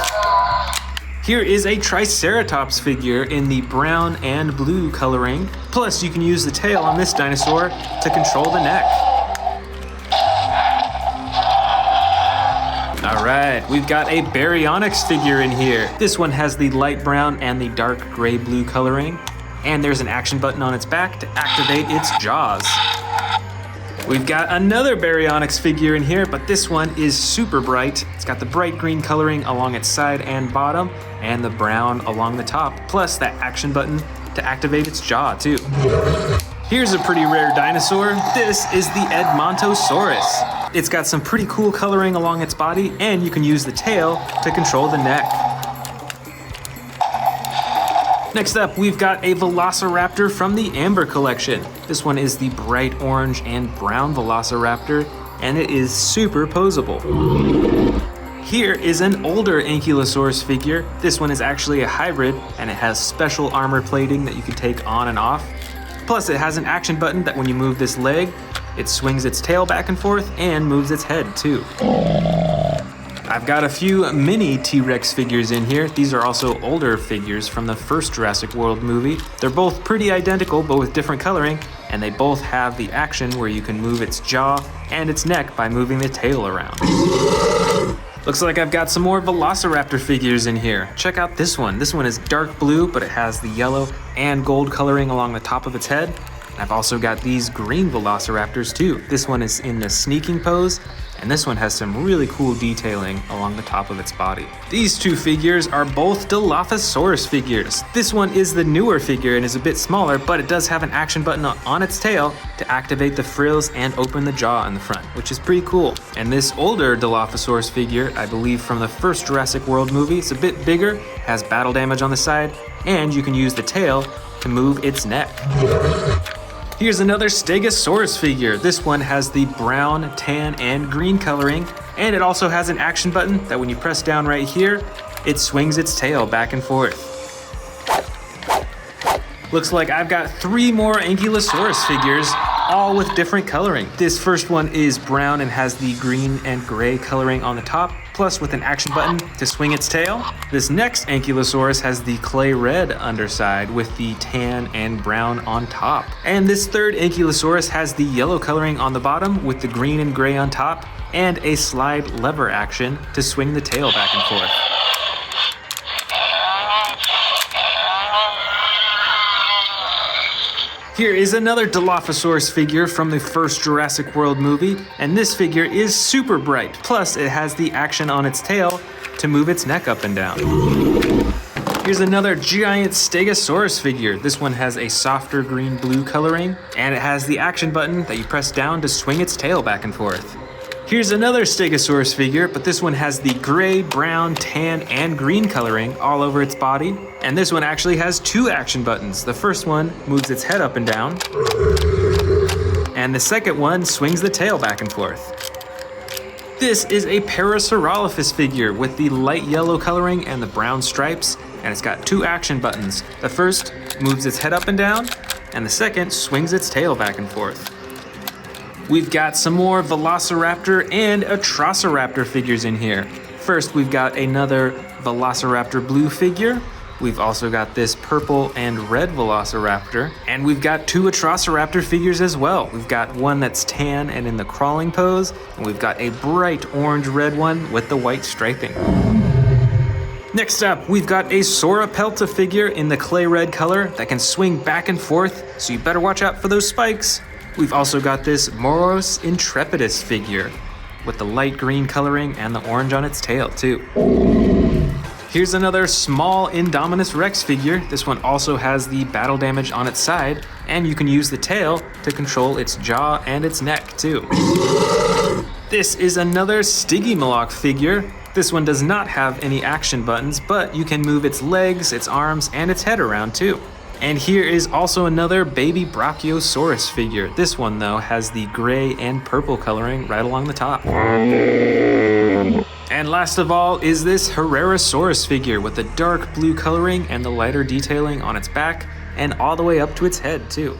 Here is a Triceratops figure in the brown and blue coloring. Plus, you can use the tail on this dinosaur to control the neck. All right, we've got a Baryonyx figure in here. This one has the light brown and the dark gray blue coloring. And there's an action button on its back to activate its jaws. We've got another Baryonyx figure in here, but this one is super bright. It's got the bright green coloring along its side and bottom, and the brown along the top, plus that action button to activate its jaw too. Here's a pretty rare dinosaur. This is the Edmontosaurus. It's got some pretty cool coloring along its body, and you can use the tail to control the neck. Next up, we've got a Velociraptor from the Amber collection. This one is the bright orange and brown Velociraptor, and it is super posable. Here is an older Ankylosaurus figure. This one is actually a hybrid, and it has special armor plating that you can take on and off. Plus, it has an action button that when you move this leg, it swings its tail back and forth and moves its head too. I've got a few mini T-Rex figures in here. These are also older figures from the first Jurassic World movie. They're both pretty identical, but with different coloring, and they both have the action where you can move its jaw and its neck by moving the tail around. Looks like I've got some more Velociraptor figures in here. Check out this one. This one is dark blue, but it has the yellow and gold coloring along the top of its head. And I've also got these green Velociraptors too. This one is in the sneaking pose, and this one has some really cool detailing along the top of its body. These two figures are both Dilophosaurus figures. This one is the newer figure and is a bit smaller, but it does have an action button on its tail to activate the frills and open the jaw in the front, which is pretty cool. And this older Dilophosaurus figure, I believe from the first Jurassic World movie, it's a bit bigger, has battle damage on the side, and you can use the tail to move its neck. Here's another Stegosaurus figure. This one has the brown, tan, and green coloring, and it also has an action button that when you press down right here, it swings its tail back and forth. Looks like I've got 3 more Ankylosaurus figures, all with different coloring. This first one is brown and has the green and gray coloring on the top, plus with an action button to swing its tail. This next Ankylosaurus has the clay red underside with the tan and brown on top. And this third Ankylosaurus has the yellow coloring on the bottom with the green and gray on top, and a slide lever action to swing the tail back and forth. Here is another Dilophosaurus figure from the first Jurassic World movie, and this figure is super bright. Plus, it has the action on its tail to move its neck up and down. Here's another giant Stegosaurus figure. This one has a softer green-blue coloring, and it has the action button that you press down to swing its tail back and forth. Here's another Stegosaurus figure, but this one has the gray, brown, tan, and green coloring all over its body. And this one actually has 2 action buttons. The first one moves its head up and down, and the second one swings the tail back and forth. This is a Parasaurolophus figure with the light yellow coloring and the brown stripes, and it's got 2 action buttons. The first moves its head up and down, and the second swings its tail back and forth. We've got some more Velociraptor and Atrociraptor figures in here. First, we've got another Velociraptor blue figure. We've also got this purple and red Velociraptor. And we've got 2 Atrociraptor figures as well. We've got one that's tan and in the crawling pose, and we've got a bright orange-red one with the white striping. Next up, we've got a Sauropelta figure in the clay red color that can swing back and forth, so you better watch out for those spikes. We've also got this Moros Intrepidus figure with the light green coloring and the orange on its tail too. Here's another small Indominus Rex figure. This one also has the battle damage on its side, and you can use the tail to control its jaw and its neck too. This is another Stygimoloch figure. This one does not have any action buttons, but you can move its legs, its arms, and its head around too. And here is also another baby Brachiosaurus figure. This one though has the gray and purple coloring right along the top. And last of all is this Herrerasaurus figure with the dark blue coloring and the lighter detailing on its back and all the way up to its head too.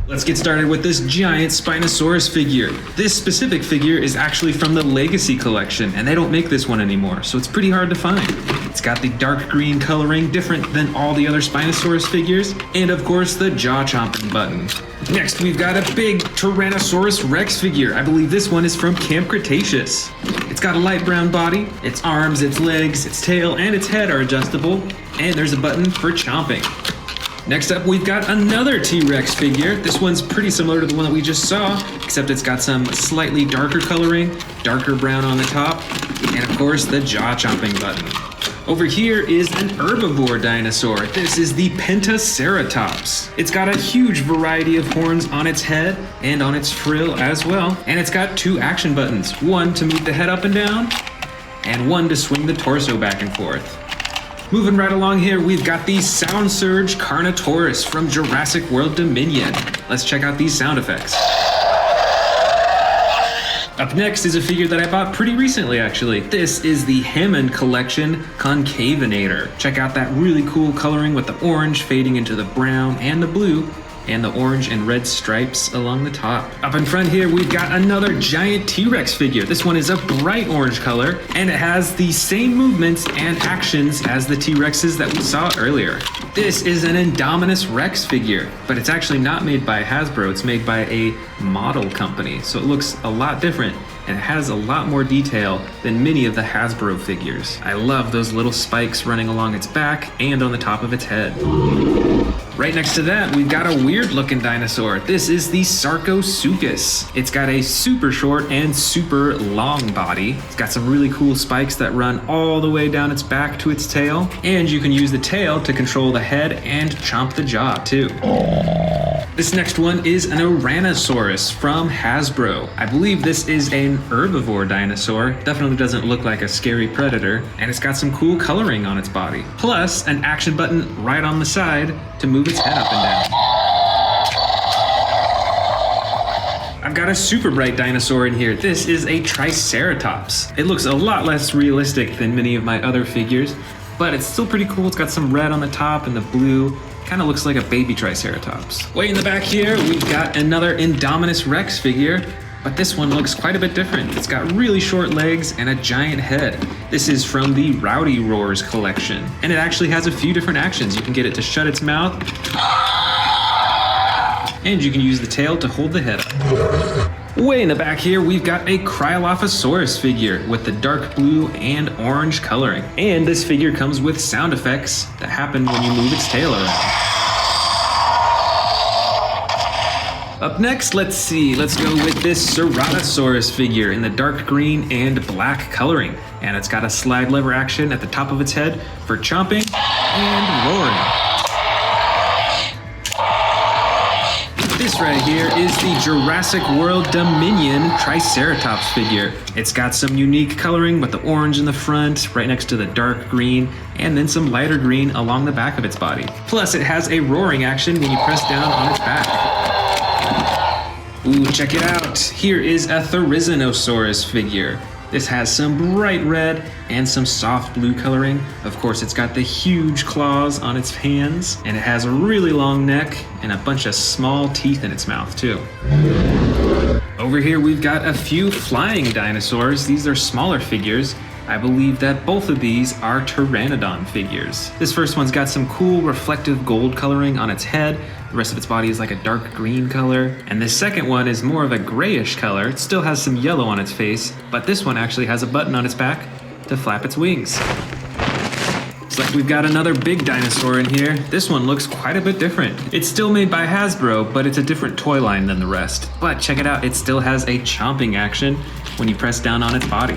Let's get started with this giant Spinosaurus figure. This specific figure is actually from the Legacy collection, and they don't make this one anymore, so it's pretty hard to find. It's got the dark green coloring, different than all the other Spinosaurus figures, and of course the jaw-chomping button. Next, we've got a big Tyrannosaurus Rex figure. I believe this one is from Camp Cretaceous. It's got a light brown body, its arms, its legs, its tail, and its head are adjustable, and there's a button for chomping. Next up, we've got another T-Rex figure. This one's pretty similar to the one that we just saw, except it's got some slightly darker coloring, darker brown on the top, and of course the jaw-chomping button. Over here is an herbivore dinosaur. This is the Pentaceratops. It's got a huge variety of horns on its head and on its frill as well, and it's got 2 action buttons, one to move the head up and down, and one to swing the torso back and forth. Moving right along here, we've got the Sound Surge Carnotaurus from Jurassic World Dominion. Let's check out these sound effects. Up next is a figure that I bought pretty recently, actually. This is the Hammond Collection Concavinator. Check out that really cool coloring with the orange fading into the brown and the blue, and the orange and red stripes along the top. Up in front here, we've got another giant T-Rex figure. This one is a bright orange color, and it has the same movements and actions as the T-Rexes that we saw earlier. This is an Indominus Rex figure, but it's actually not made by Hasbro. It's made by a model company, so it looks a lot different, and it has a lot more detail than many of the Hasbro figures. I love those little spikes running along its back and on the top of its head. Right next to that, we've got a weird looking dinosaur. This is the Sarcosuchus. It's got a super short and super long body. It's got some really cool spikes that run all the way down its back to its tail. And you can use the tail to control the head and chomp the jaw too. This next one is an Ouranosaurus from Hasbro. I believe this is an herbivore dinosaur. Definitely doesn't look like a scary predator, and it's got some cool coloring on its body. Plus, an action button right on the side to move its head up and down. I've got a super bright dinosaur in here. This is a Triceratops. It looks a lot less realistic than many of my other figures, but it's still pretty cool. It's got some red on the top and the blue. Kind of looks like a baby Triceratops. Way in the back here, we've got another Indominus Rex figure, but this one looks quite a bit different. It's got really short legs and a giant head. This is from the Rowdy Roars collection, and it actually has a few different actions. You can get it to shut its mouth, and you can use the tail to hold the head up. Way in the back here, we've got a Cryolophosaurus figure with the dark blue and orange coloring. And this figure comes with sound effects that happen when you move its tail around. Up next, let's go with this Ceratosaurus figure in the dark green and black coloring. And it's got a slide lever action at the top of its head for chomping and roaring. This right here is the Jurassic World Dominion Triceratops figure. It's got some unique coloring with the orange in the front, right next to the dark green, and then some lighter green along the back of its body. Plus, it has a roaring action when you press down on its back. Ooh, check it out. Here is a Therizinosaurus figure. This has some bright red and some soft blue coloring. Of course, it's got the huge claws on its hands, and it has a really long neck and a bunch of small teeth in its mouth too. Over here, we've got a few flying dinosaurs. These are smaller figures. I believe that both of these are Pteranodon figures. This first one's got some cool reflective gold coloring on its head. The rest of its body is like a dark green color. And this second one is more of a grayish color. It still has some yellow on its face, but this one actually has a button on its back to flap its wings. Looks like we've got another big dinosaur in here. This one looks quite a bit different. It's still made by Hasbro, but it's a different toy line than the rest. But check it out, it still has a chomping action when you press down on its body.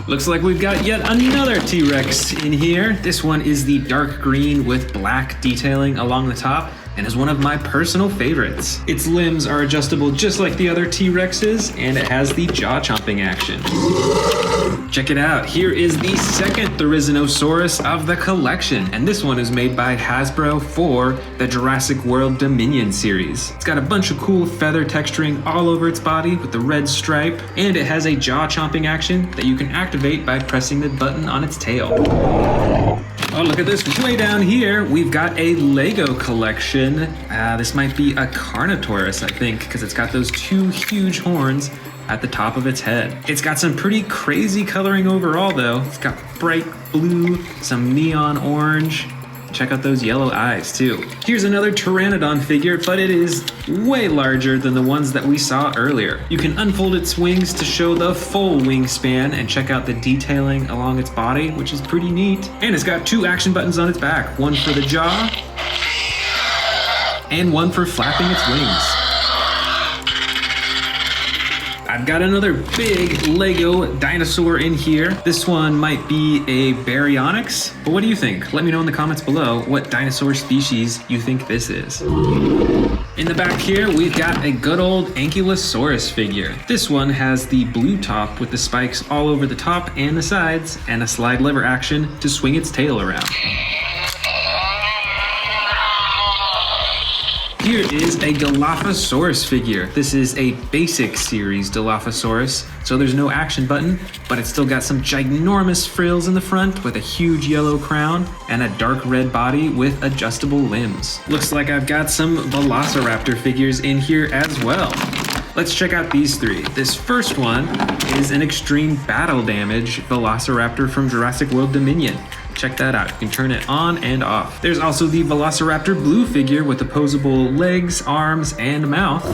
Looks like we've got yet another T-Rex in here. This one is the dark green with black detailing along the top and is one of my personal favorites. Its limbs are adjustable just like the other T-Rexes, and it has the jaw chomping action. Check it out, here is the second Therizinosaurus of the collection, and this one is made by Hasbro for the Jurassic World Dominion series. It's got a bunch of cool feather texturing all over its body with the red stripe, and it has a jaw chomping action that you can activate by pressing the button on its tail. Oh, look at this, way down here, we've got a Lego collection. This might be a Carnotaurus, I think, because it's got those two huge horns at the top of its head. It's got some pretty crazy coloring overall though. It's got bright blue, some neon orange. Check out those yellow eyes too. Here's another Pteranodon figure, but it is way larger than the ones that we saw earlier. You can unfold its wings to show the full wingspan and check out the detailing along its body, which is pretty neat. And it's got two action buttons on its back, one for the jaw and one for flapping its wings. I've got another big Lego dinosaur in here. This one might be a Baryonyx, but what do you think? Let me know in the comments below what dinosaur species you think this is. In the back here, we've got a good old Ankylosaurus figure. This one has the blue top with the spikes all over the top and the sides, and a slide lever action to swing its tail around. Here is a Dilophosaurus figure. This is a basic series Dilophosaurus, so there's no action button, but it's still got some ginormous frills in the front with a huge yellow crown and a dark red body with adjustable limbs. Looks like I've got some Velociraptor figures in here as well. Let's check out these three. This first one is an extreme battle damage Velociraptor from Jurassic World Dominion. Check that out, you can turn it on and off. There's also the Velociraptor blue figure with opposable legs, arms, and mouth.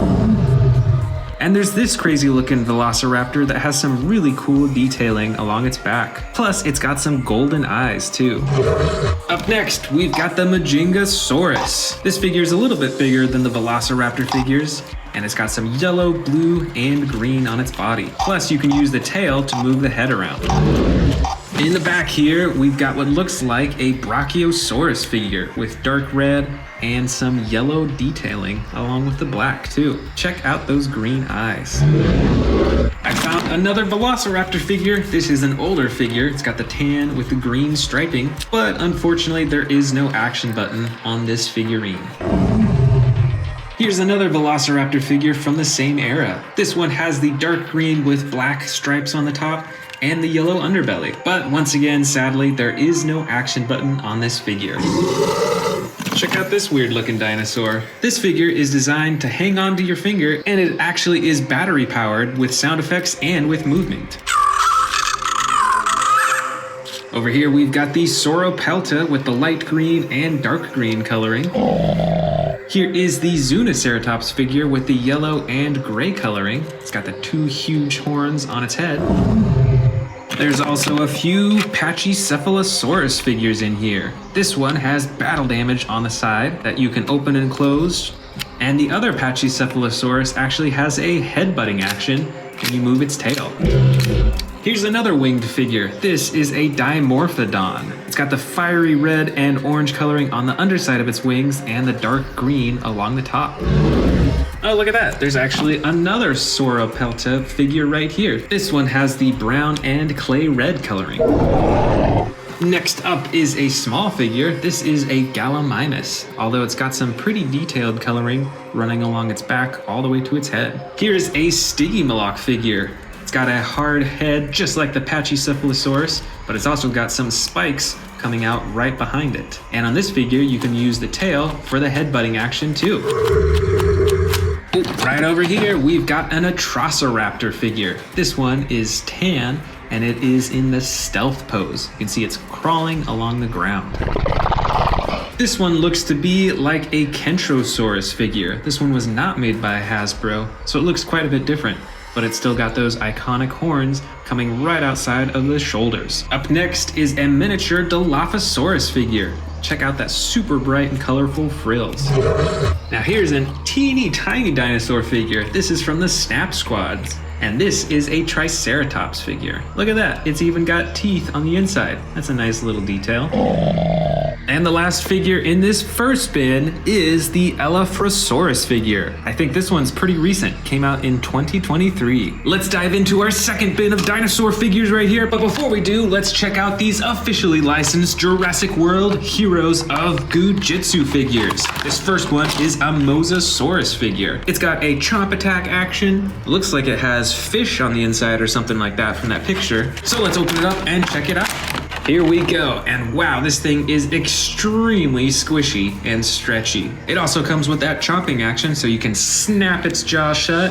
And there's this crazy looking Velociraptor that has some really cool detailing along its back. Plus, it's got some golden eyes too. Up next, we've got the Majingasaurus. This figure is a little bit bigger than the Velociraptor figures, and it's got some yellow, blue, and green on its body. Plus, you can use the tail to move the head around. In the back here, we've got what looks like a Brachiosaurus figure with dark red and some yellow detailing along with the black too. Check out those green eyes. I found another Velociraptor figure. This is an older figure. It's got the tan with the green striping, but unfortunately there is no action button on this figurine. Here's another Velociraptor figure from the same era. This one has the dark green with black stripes on the top and the yellow underbelly. But once again, sadly, there is no action button on this figure. Check out this weird looking dinosaur. This figure is designed to hang on to your finger, and it actually is battery powered with sound effects and with movement. Over here, we've got the Sauropelta with the light green and dark green coloring. Here is the Zuniceratops figure with the yellow and gray coloring. It's got the two huge horns on its head. There's also a few Pachycephalosaurus figures in here. This one has battle damage on the side that you can open and close. And the other Pachycephalosaurus actually has a headbutting action when you move its tail. Here's another winged figure. This is a Dimorphodon. It's got the fiery red and orange coloring on the underside of its wings and the dark green along the top. Oh, look at that. There's actually another Sauropelta figure right here. This one has the brown and clay red coloring. Next up is a small figure. This is a Gallimimus, although it's got some pretty detailed coloring running along its back all the way to its head. Here's a Stygimoloch figure. It's got a hard head just like the Pachycephalosaurus, but it's also got some spikes coming out right behind it. And on this figure, you can use the tail for the headbutting action too. Right over here, we've got an Atrociraptor figure. This one is tan, and it is in the stealth pose. You can see it's crawling along the ground. This one looks to be like a Kentrosaurus figure. This one was not made by Hasbro, so it looks quite a bit different, but it's still got those iconic horns coming right outside of the shoulders. Up next is a miniature Dilophosaurus figure. Check out that super bright and colorful frills. Now here's a teeny tiny dinosaur figure. This is from the Snap Squads. And this is a Triceratops figure. Look at that, it's even got teeth on the inside. That's a nice little detail. And the last figure in this first bin is the Elaphrosaurus figure. I think this one's pretty recent, came out in 2023. Let's dive into our second bin of dinosaur figures right here. But before we do, let's check out these officially licensed Jurassic World Heroes of Goo-Jitsu figures. This first one is a Mosasaurus figure. It's got a chomp attack action. Looks like it has fish on the inside or something like that from that picture. So let's open it up and check it out. Here we go, and wow, this thing is extremely squishy and stretchy. It also comes with that chomping action, so you can snap its jaw shut,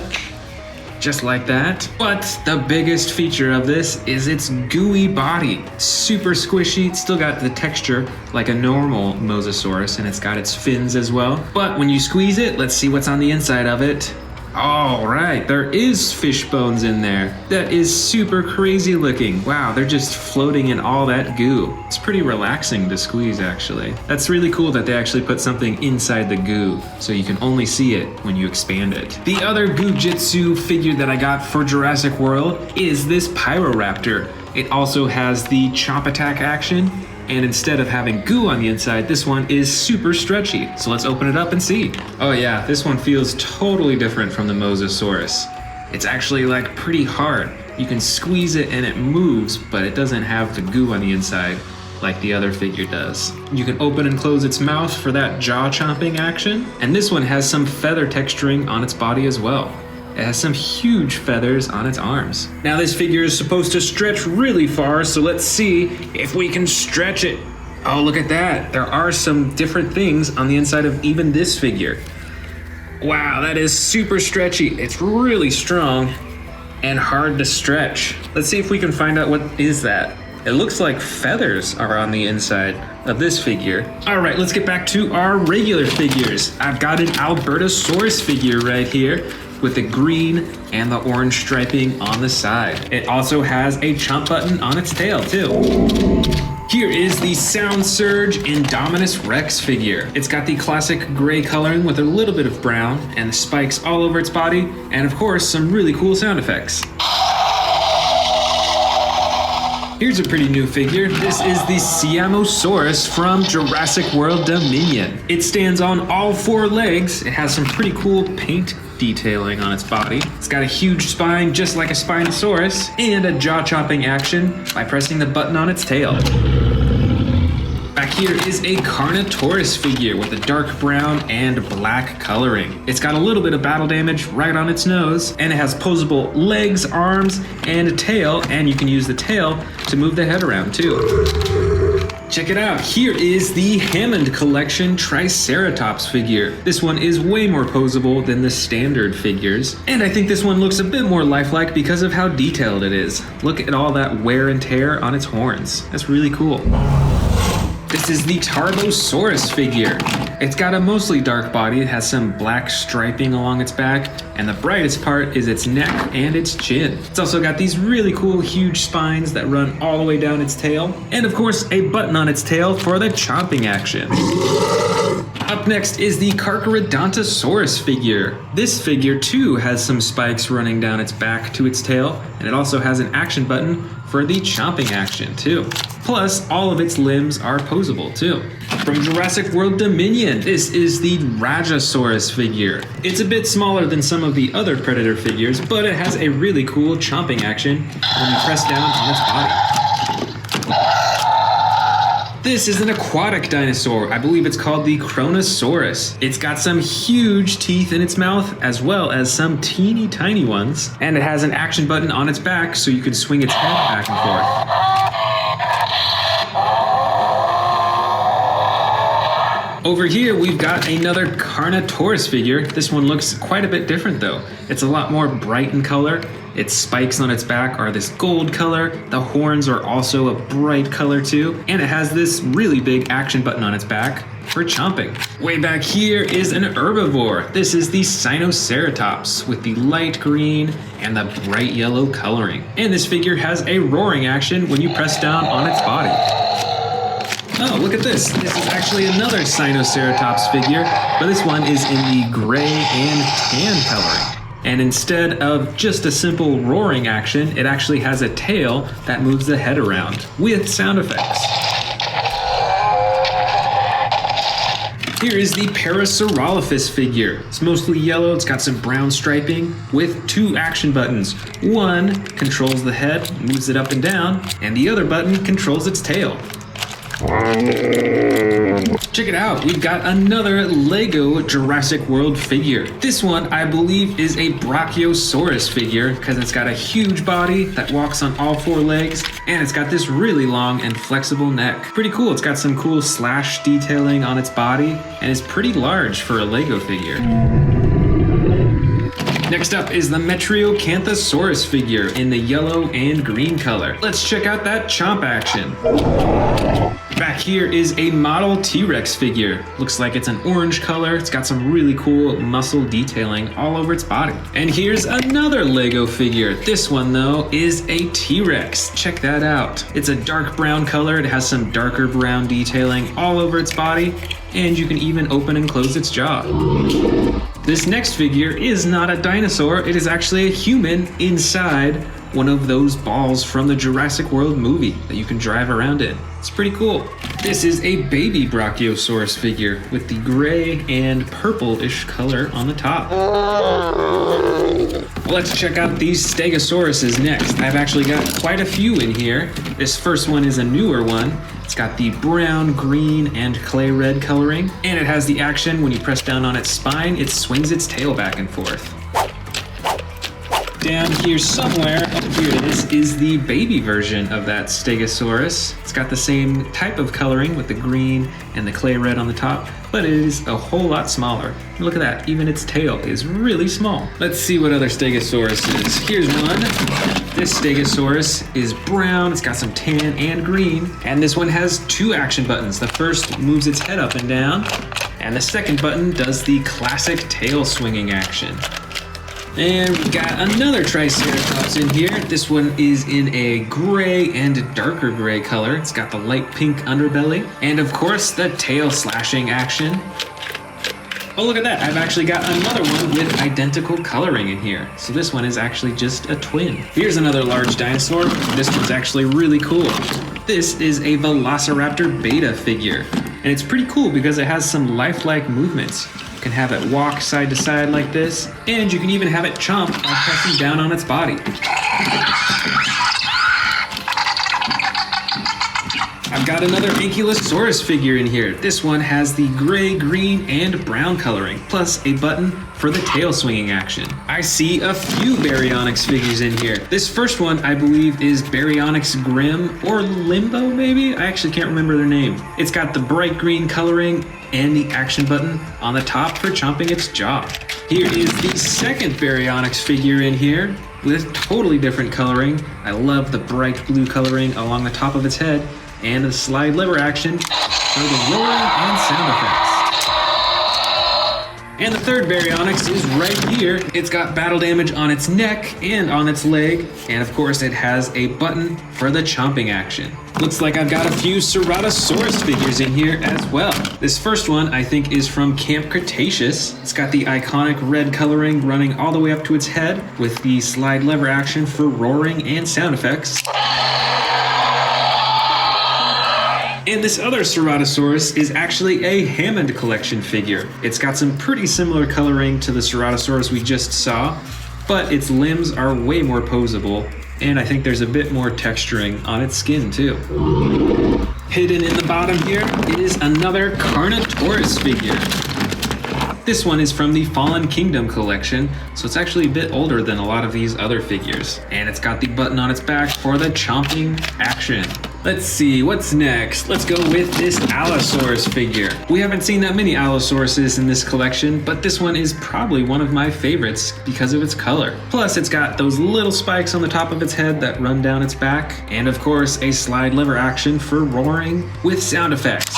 just like that. But the biggest feature of this is its gooey body. Super squishy, it's still got the texture like a normal Mosasaurus, and it's got its fins as well. But when you squeeze it, let's see what's on the inside of it. All right, there is fish bones in there. That is super crazy looking. Wow, they're just floating in all that goo. It's pretty relaxing to squeeze, actually. That's really cool that they actually put something inside the goo, so you can only see it when you expand it. The other Goo-Jitsu figure that I got for Jurassic World is this Pyroraptor. It also has the chomp attack action, and instead of having goo on the inside, this one is super stretchy. So let's open it up and see. Oh yeah, this one feels totally different from the Mosasaurus. It's actually like pretty hard. You can squeeze it and it moves, but it doesn't have the goo on the inside like the other figure does. You can open and close its mouth for that jaw chomping action. And this one has some feather texturing on its body as well. It has some huge feathers on its arms. Now this figure is supposed to stretch really far, so let's see if we can stretch it. Oh, look at that. There are some different things on the inside of even this figure. Wow, that is super stretchy. It's really strong and hard to stretch. Let's see if we can find out what is that. It looks like feathers are on the inside of this figure. All right, let's get back to our regular figures. I've got an Albertosaurus figure right here with the green and the orange striping on the side. It also has a chomp button on its tail too. Here is the Sound Surge Indominus Rex figure. It's got the classic gray coloring with a little bit of brown and the spikes all over its body, and of course some really cool sound effects. Here's a pretty new figure. This is the Siamosaurus from Jurassic World Dominion. It stands on all four legs. It has some pretty cool paint detailing on its body. It's got a huge spine just like a Spinosaurus and a jaw-chopping action by pressing the button on its tail. Back here is a Carnotaurus figure with a dark brown and black coloring. It's got a little bit of battle damage right on its nose, and it has posable legs, arms, and a tail, and you can use the tail to move the head around too. Check it out, here is the Hammond Collection Triceratops figure. This one is way more posable than the standard figures, and I think this one looks a bit more lifelike because of how detailed it is. Look at all that wear and tear on its horns. That's really cool. This is the Tarbosaurus figure. It's got a mostly dark body. It has some black striping along its back, and the brightest part is its neck and its chin. It's also got these really cool huge spines that run all the way down its tail, and of course a button on its tail for the chomping action. Up next is the Carcharodontosaurus figure. This figure too has some spikes running down its back to its tail, and it also has an action button for the chomping action too. Plus, all of its limbs are posable too. From Jurassic World Dominion, this is the Rajasaurus figure. It's a bit smaller than some of the other Predator figures, but it has a really cool chomping action when you press down on its body. This is an aquatic dinosaur. I believe it's called the Kronosaurus. It's got some huge teeth in its mouth, as well as some teeny tiny ones. And it has an action button on its back, so you can swing its head back and forth. Over here, we've got another Carnotaurus figure. This one looks quite a bit different though. It's a lot more bright in color. Its spikes on its back are this gold color. The horns are also a bright color too. And it has this really big action button on its back for chomping. Way back here is an herbivore. This is the Spinosaurus with the light green and the bright yellow coloring. And this figure has a roaring action when you press down on its body. Oh, look at this. This is actually another Spinosaurus figure, but this one is in the gray and tan coloring. And instead of just a simple roaring action, it actually has a tail that moves the head around with sound effects. Here is the Parasaurolophus figure. It's mostly yellow, it's got some brown striping with two action buttons. One controls the head, moves it up and down, and the other button controls its tail. Check it out, we've got another Lego Jurassic World figure. This one, I believe, is a Brachiosaurus figure because it's got a huge body that walks on all four legs, and it's got this really long and flexible neck. Pretty cool, it's got some cool slash detailing on its body, and it's pretty large for a Lego figure. Next up is the Metriacanthosaurus figure in the yellow and green color. Let's check out that chomp action. Back here is a model T-Rex figure. Looks like it's an orange color. It's got some really cool muscle detailing all over its body. And here's another Lego figure. This one though is a T-Rex. Check that out. It's a dark brown color. It has some darker brown detailing all over its body, and you can even open and close its jaw. This next figure is not a dinosaur. It is actually a human inside one of those balls from the Jurassic World movie that you can drive around in. It's pretty cool. This is a baby Brachiosaurus figure with the gray and purple-ish color on the top. Let's check out these Stegosauruses next. I've actually got quite a few in here. This first one is a newer one. It's got the brown, green, and clay red coloring, and it has the action when you press down on its spine, it swings its tail back and forth. Down here somewhere, oh here it is the baby version of that Stegosaurus. It's got the same type of coloring with the green and the clay red on the top, but it is a whole lot smaller. Look at that, even its tail is really small. Let's see what other Stegosaurus is. Here's one. This Stegosaurus is brown, it's got some tan and green, and this one has two action buttons. The first moves its head up and down, and the second button does the classic tail swinging action. And we've got another Triceratops in here. This one is in a gray and darker gray color. It's got the light pink underbelly, and of course the tail slashing action. Oh, look at that. I've actually got another one with identical coloring in here. So this one is actually just a twin. Here's another large dinosaur. This one's actually really cool. This is a Velociraptor beta figure. And it's pretty cool because it has some lifelike movements. You can have it walk side to side like this, and you can even have it chomp by pressing down on its body. I've got another Ankylosaurus figure in here. This one has the gray, green, and brown coloring, plus a button for the tail swinging action. I see a few Baryonyx figures in here. This first one, I believe, is Baryonyx Grim, or Limbo maybe? I actually can't remember their name. It's got the bright green coloring and the action button on the top for chomping its jaw. Here is the second Baryonyx figure in here with totally different coloring. I love the bright blue coloring along the top of its head. and a slide lever action for the roaring and sound effects. And the third Baryonyx is right here. It's got battle damage on its neck and on its leg, and of course it has a button for the chomping action. Looks like I've got a few Ceratosaurus figures in here as well. This first one I think is from Camp Cretaceous. It's got the iconic red coloring running all the way up to its head with the slide lever action for roaring and sound effects. And this other Ceratosaurus is actually a Hammond collection figure. It's got some pretty similar coloring to the Ceratosaurus we just saw, but its limbs are way more posable, and I think there's a bit more texturing on its skin too. Hidden in the bottom here is another Carnotaurus figure. This one is from the Fallen Kingdom collection, so it's actually a bit older than a lot of these other figures. And it's got the button on its back for the chomping action. Let's see, what's next? Let's go with this Allosaurus figure. We haven't seen that many Allosauruses in this collection, but this one is probably one of my favorites because of its color. Plus, it's got those little spikes on the top of its head that run down its back, and of course, a slide lever action for roaring with sound effects.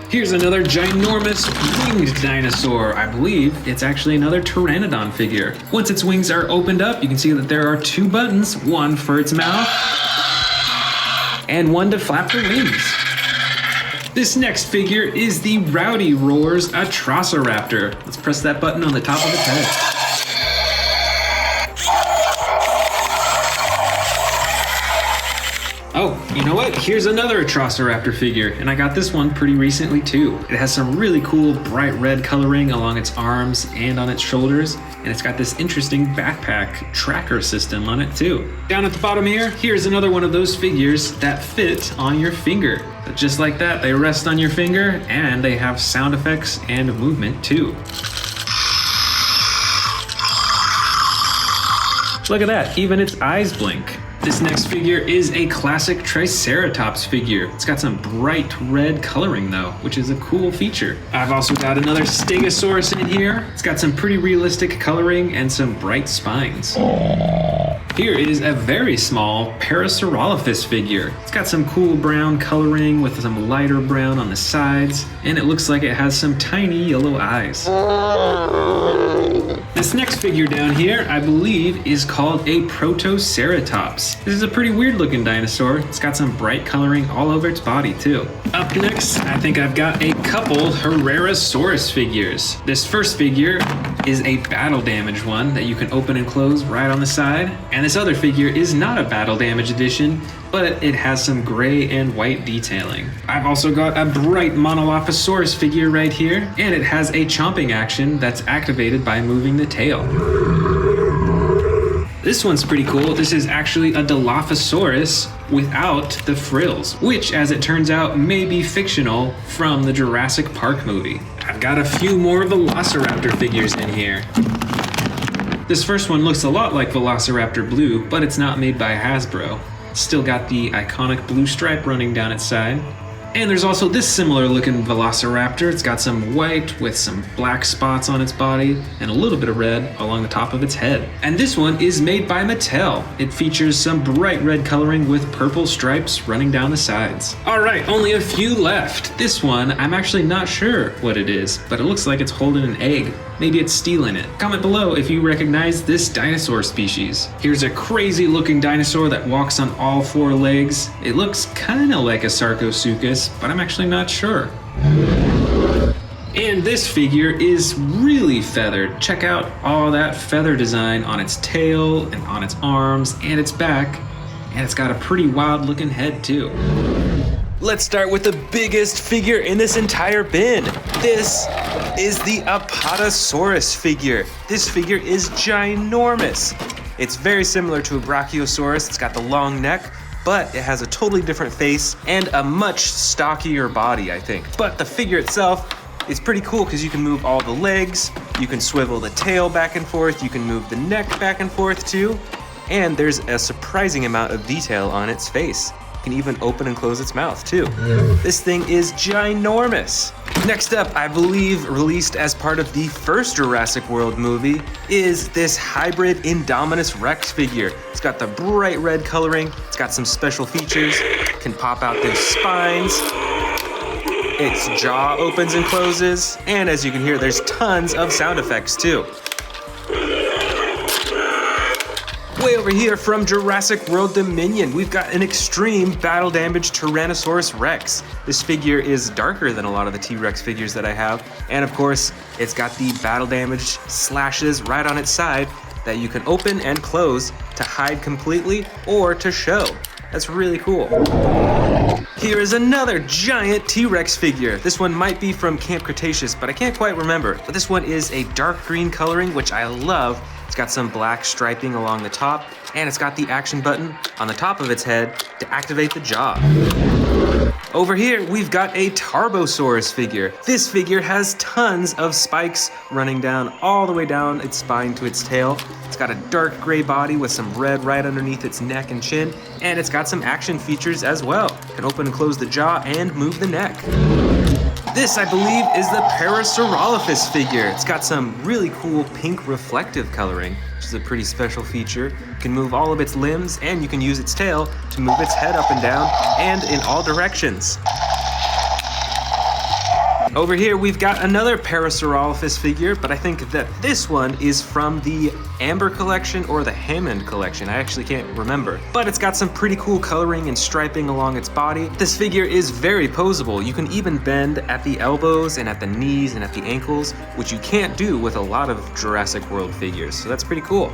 Here's another ginormous winged dinosaur. I believe it's actually another Pteranodon figure. Once its wings are opened up, you can see that there are two buttons, one for its mouth and one to flap the wings. This next figure is the Rowdy Roars Atrociraptor. Let's press that button on the top of its head. Oh, you know what? Here's another Atrociraptor figure, and I got this one pretty recently too. It has some really cool bright red coloring along its arms and on its shoulders, and it's got this interesting backpack tracker system on it too. Down at the bottom here, here's another one of those figures that fit on your finger. But just like that, they rest on your finger, and they have sound effects and movement too. Look at that, even its eyes blink. This next figure is a classic Triceratops figure. It's got some bright red coloring though, which is a cool feature. I've also got another Stegosaurus in here. It's got some pretty realistic coloring and some bright spines. Here is a very small Parasaurolophus figure. It's got some cool brown coloring with some lighter brown on the sides, and it looks like it has some tiny yellow eyes. This next figure down here, I believe, is called a Protoceratops. This is a pretty weird looking dinosaur. It's got some bright coloring all over its body too. Up next, I think I've got a couple Herrerasaurus figures. This first figure is a battle damage one that you can open and close right on the side. And this other figure is not a battle damage edition, but it has some gray and white detailing. I've also got a bright Monolophosaurus figure right here, and it has a chomping action that's activated by moving the tail. This one's pretty cool. This is actually a Dilophosaurus without the frills, which, as it turns out, may be fictional from the Jurassic Park movie. I've got a few more Velociraptor figures in here. This first one looks a lot like Velociraptor Blue, but it's not made by Hasbro. Still got the iconic blue stripe running down its side. And there's also this similar looking Velociraptor. It's got some white with some black spots on its body and a little bit of red along the top of its head. And this one is made by Mattel. It features some bright red coloring with purple stripes running down the sides. All right, only a few left. This one, I'm actually not sure what it is, but it looks like it's holding an egg. Maybe it's stealing it. Comment below if you recognize this dinosaur species. Here's a crazy looking dinosaur that walks on all four legs. It looks kind of like a Sarcosuchus, but I'm actually not sure. And this figure is really feathered. Check out all that feather design on its tail and on its arms and its back. And it's got a pretty wild looking head too. Let's start with the biggest figure in this entire bin. This is the Apatosaurus figure. This figure is ginormous. It's very similar to a Brachiosaurus. It's got the long neck, but it has a totally different face and a much stockier body, I think. But the figure itself is pretty cool because you can move all the legs, you can swivel the tail back and forth, you can move the neck back and forth too, and there's a surprising amount of detail on its face. You can even open and close its mouth too. This thing is ginormous. Next up, I believe released as part of the first Jurassic World movie, is this hybrid Indominus Rex figure. It's got the bright red coloring, it's got some special features, can pop out those spines, its jaw opens and closes, and as you can hear, there's tons of sound effects too. Way over here from Jurassic World Dominion, we've got an extreme battle damaged Tyrannosaurus Rex. This figure is darker than a lot of the T-Rex figures that I have, and of course, it's got the battle damaged slashes right on its side that you can open and close to hide completely or to show. That's really cool. Here is another giant T-Rex figure. This one might be from Camp Cretaceous, but I can't quite remember. But this one is a dark green coloring, which I love. It's got some black striping along the top, and it's got the action button on the top of its head to activate the jaw. Over here, we've got a Tarbosaurus figure. This figure has tons of spikes running down all the way down its spine to its tail. It's got a dark gray body with some red right underneath its neck and chin, and it's got some action features as well. It can open and close the jaw and move the neck. This, I believe, is the Parasaurolophus figure. It's got some really cool pink reflective coloring, which is a pretty special feature. You can move all of its limbs, and you can use its tail to move its head up and down, and in all directions. Over here, we've got another Parasaurolophus figure, but I think that this one is from the Amber collection or the Hammond collection. I actually can't remember. But it's got some pretty cool coloring and striping along its body. This figure is very poseable. You can even bend at the elbows and at the knees and at the ankles, which you can't do with a lot of Jurassic World figures, so that's pretty cool.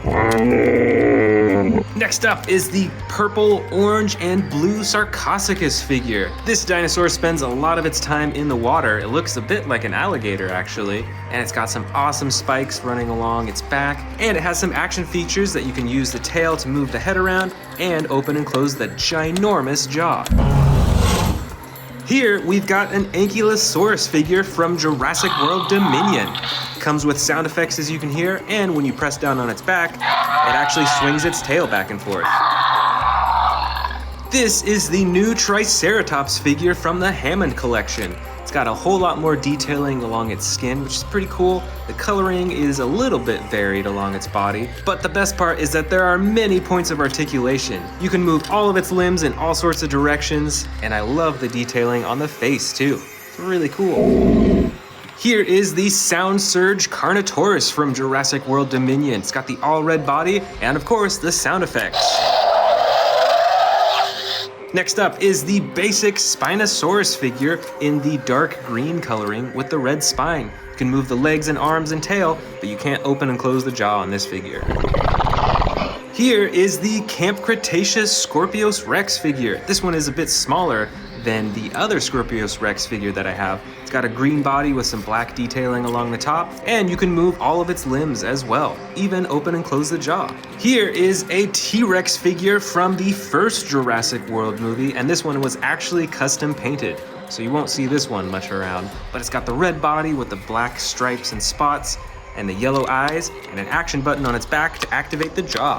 Next up is the purple, orange, and blue Sarcosuchus figure. This dinosaur spends a lot of its time in the water. It looks a bit like an alligator actually, and it's got some awesome spikes running along its back, and it has some action features that you can use the tail to move the head around and open and close the ginormous jaw. Here we've got an Ankylosaurus figure from Jurassic World Dominion. It comes with sound effects as you can hear, and when you press down on its back, it actually swings its tail back and forth. This is the new Triceratops figure from the Hammond collection. It's got a whole lot more detailing along its skin, which is pretty cool. The coloring is a little bit varied along its body, but the best part is that there are many points of articulation. You can move all of its limbs in all sorts of directions, and I love the detailing on the face too. It's really cool. Here is the Sound Surge Carnotaurus from Jurassic World Dominion. It's got the all red body, and of course, the sound effects. Next up is the basic Spinosaurus figure in the dark green coloring with the red spine. You can move the legs and arms and tail, but you can't open and close the jaw on this figure. Here is the Camp Cretaceous Scorpius Rex figure. This one is a bit smaller than the other Scorpius Rex figure that I have. It's got a green body with some black detailing along the top, and you can move all of its limbs as well, even open and close the jaw. Here is a T-Rex figure from the first Jurassic World movie, and this one was actually custom painted, so you won't see this one much around, but it's got the red body with the black stripes and spots, and the yellow eyes, and an action button on its back to activate the jaw.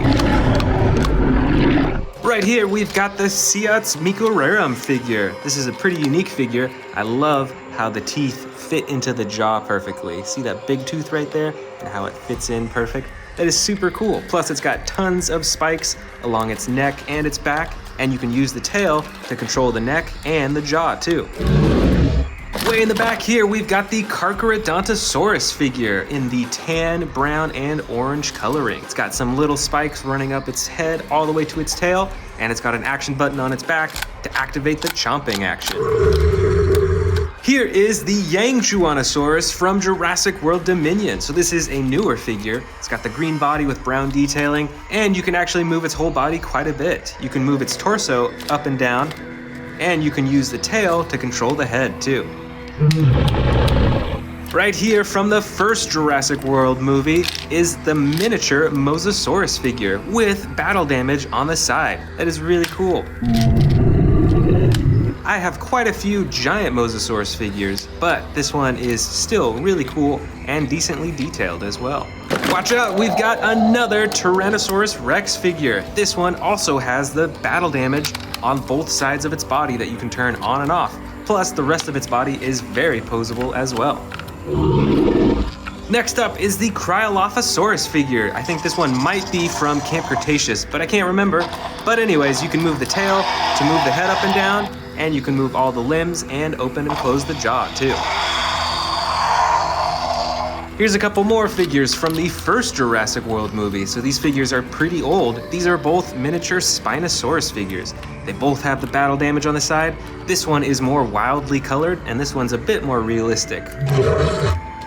Right here, we've got the Seats Microrarum figure. This is a pretty unique figure. I love how the teeth fit into the jaw perfectly. See that big tooth right there and how it fits in perfect? That is super cool. Plus, it's got tons of spikes along its neck and its back, and you can use the tail to control the neck and the jaw too. Way in the back here, we've got the Carcharodontosaurus figure in the tan, brown, and orange coloring. It's got some little spikes running up its head all the way to its tail, and it's got an action button on its back to activate the chomping action. Here is the Yangchuanosaurus from Jurassic World Dominion. So this is a newer figure. It's got the green body with brown detailing, and you can actually move its whole body quite a bit. You can move its torso up and down, and you can use the tail to control the head too. Right here from the first Jurassic World movie is the miniature Mosasaurus figure with battle damage on the side. That is really cool. I have quite a few giant Mosasaurus figures, but this one is still really cool and decently detailed as well. Watch out, we've got another Tyrannosaurus Rex figure. This one also has the battle damage on both sides of its body that you can turn on and off. Plus, the rest of its body is very poseable as well. Next up is the Cryolophosaurus figure. I think this one might be from Camp Cretaceous, but I can't remember. But anyways, you can move the tail to move the head up and down, and you can move all the limbs and open and close the jaw too. Here's a couple more figures from the first Jurassic World movie. So these figures are pretty old. These are both miniature Spinosaurus figures. They both have the battle damage on the side. This one is more wildly colored, and this one's a bit more realistic.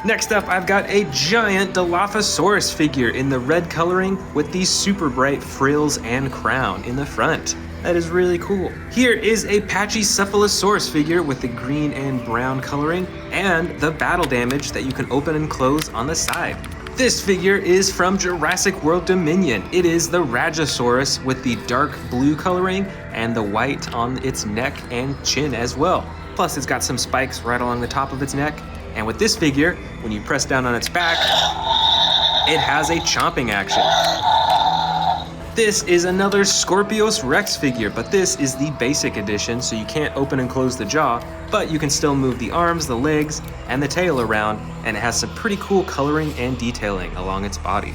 Next up, I've got a giant Dilophosaurus figure in the red coloring with these super bright frills and crown in the front. That is really cool. Here is a Pachycephalosaurus figure with the green and brown coloring and the battle damage that you can open and close on the side. This figure is from Jurassic World Dominion. It is the Rajasaurus with the dark blue coloring and the white on its neck and chin as well. Plus, it's got some spikes right along the top of its neck. And with this figure, when you press down on its back, it has a chomping action. This is another Scorpius Rex figure, but this is the basic edition, so you can't open and close the jaw, but you can still move the arms, the legs, and the tail around, and it has some pretty cool coloring and detailing along its body.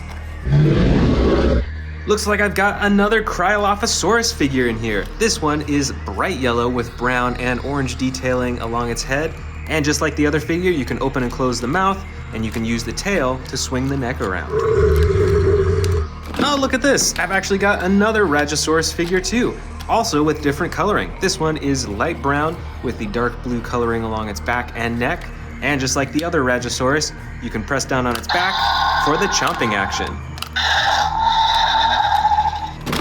Looks like I've got another Cryolophosaurus figure in here. This one is bright yellow with brown and orange detailing along its head, and just like the other figure, you can open and close the mouth, and you can use the tail to swing the neck around. Oh, look at this. I've actually got another Rajasaurus figure too, also with different coloring. This one is light brown with the dark blue coloring along its back and neck. And just like the other Rajasaurus, you can press down on its back for the chomping action.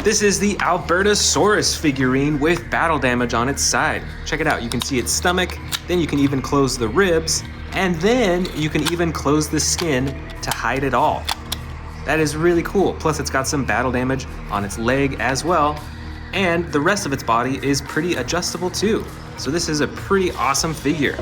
This is the Albertosaurus figurine with battle damage on its side. Check it out, you can see its stomach, then you can even close the ribs, and then you can even close the skin to hide it all. That is really cool. Plus it's got some battle damage on its leg as well, and the rest of its body is pretty adjustable too. So this is a pretty awesome figure.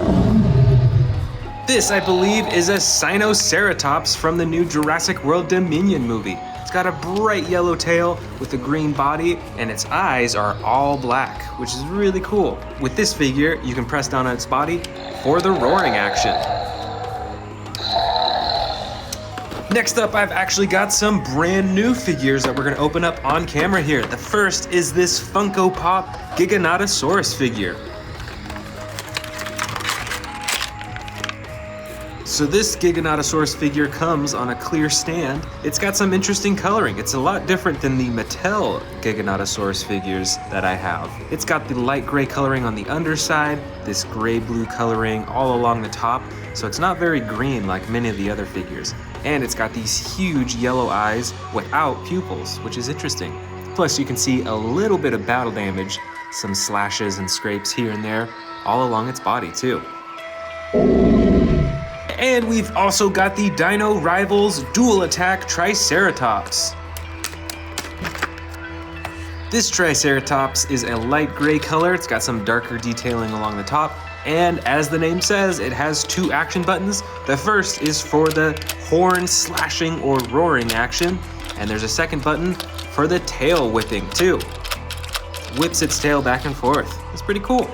This, I believe, is a Sinoceratops from the new Jurassic World Dominion movie. It's got a bright yellow tail with a green body, and its eyes are all black, which is really cool. With this figure, you can press down on its body for the roaring action. Next up, I've actually got some brand new figures that we're gonna open up on camera here. The first is this Funko Pop Giganotosaurus figure. So this Giganotosaurus figure comes on a clear stand. It's got some interesting coloring. It's a lot different than the Mattel Giganotosaurus figures that I have. It's got the light gray coloring on the underside, this gray-blue coloring all along the top, so it's not very green like many of the other figures. And it's got these huge yellow eyes without pupils, which is interesting. Plus you can see a little bit of battle damage, some slashes and scrapes here and there, all along its body too. And we've also got the Dino Rivals Dual Attack Triceratops. This Triceratops is a light gray color. It's got some darker detailing along the top. And as the name says, it has two action buttons. The first is for the horn slashing or roaring action. And there's a second button for the tail whipping too. Whips its tail back and forth. It's pretty cool.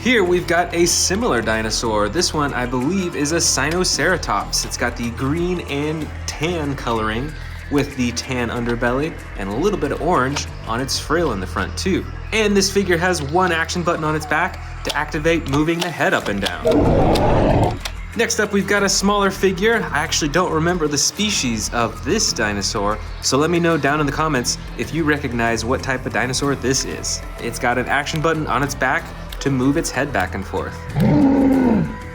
Here we've got a similar dinosaur. This one, I believe, is a Sinoceratops. It's got the green and tan coloring with the tan underbelly and a little bit of orange on its frill in the front too. And this figure has one action button on its back to activate moving the head up and down. Next up, we've got a smaller figure. I actually don't remember the species of this dinosaur, so let me know down in the comments if you recognize what type of dinosaur this is. It's got an action button on its back to move its head back and forth.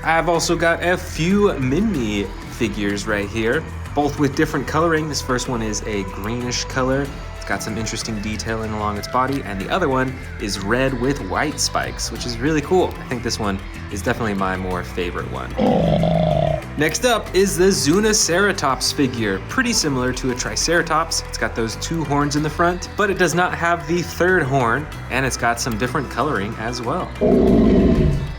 I've also got a few mini figures right here, both with different coloring. This first one is a greenish color. It's got some interesting detailing along its body, and the other one is red with white spikes, which is really cool. I think this one is definitely my more favorite one. Next up is the Zunoceratops figure, pretty similar to a Triceratops. It's got those two horns in the front, but it does not have the third horn, and it's got some different coloring as well.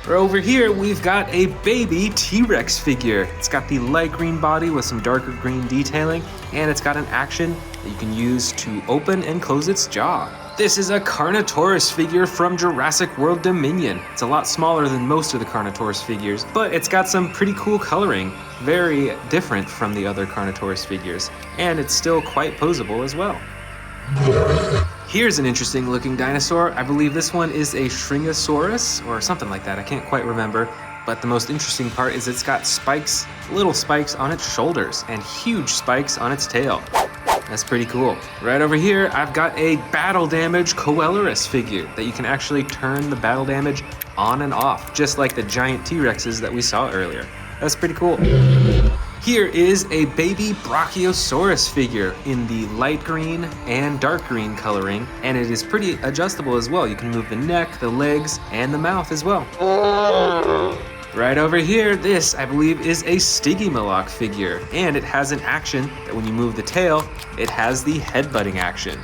Over here, we've got a baby T-Rex figure. It's got the light green body with some darker green detailing, and it's got an action that you can use to open and close its jaw. This is a Carnotaurus figure from Jurassic World Dominion. It's a lot smaller than most of the Carnotaurus figures, but it's got some pretty cool coloring, very different from the other Carnotaurus figures, and it's still quite posable as well. Here's an interesting looking dinosaur. I believe this one is a Spinosaurus or something like that. I can't quite remember. But the most interesting part is it's got spikes, little spikes on its shoulders and huge spikes on its tail. That's pretty cool. Right over here, I've got a battle damage Coelurus figure that you can actually turn the battle damage on and off, just like the giant T-Rexes that we saw earlier. That's pretty cool. Here is a baby Brachiosaurus figure in the light green and dark green coloring, and it is pretty adjustable as well. You can move the neck, the legs, and the mouth as well. Right over here, this, I believe, is a Stygimoloch figure, and it has an action that when you move the tail, it has the headbutting action.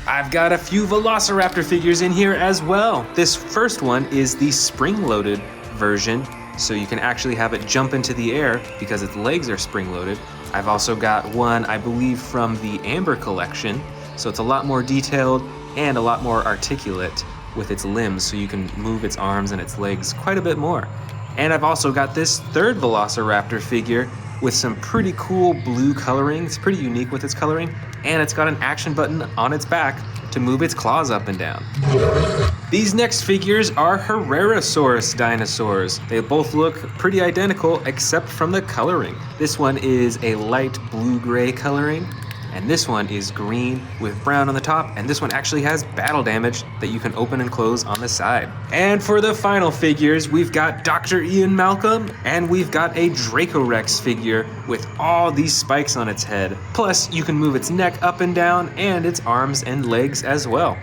I've got a few Velociraptor figures in here as well. This first one is the spring-loaded version, so you can actually have it jump into the air because its legs are spring-loaded. I've also got one, I believe, from the Amber collection, so it's a lot more detailed and a lot more articulate with its limbs, so you can move its arms and its legs quite a bit more. And I've also got this third Velociraptor figure with some pretty cool blue coloring. It's pretty unique with its coloring, and it's got an action button on its back to move its claws up and down. These next figures are Herrerasaurus dinosaurs. They both look pretty identical except from the coloring. This one is a light blue-gray coloring, and this one is green with brown on the top, and this one actually has battle damage that you can open and close on the side. And for the final figures, we've got Dr. Ian Malcolm, and we've got a Dracorex figure with all these spikes on its head. Plus, you can move its neck up and down, and its arms and legs as well.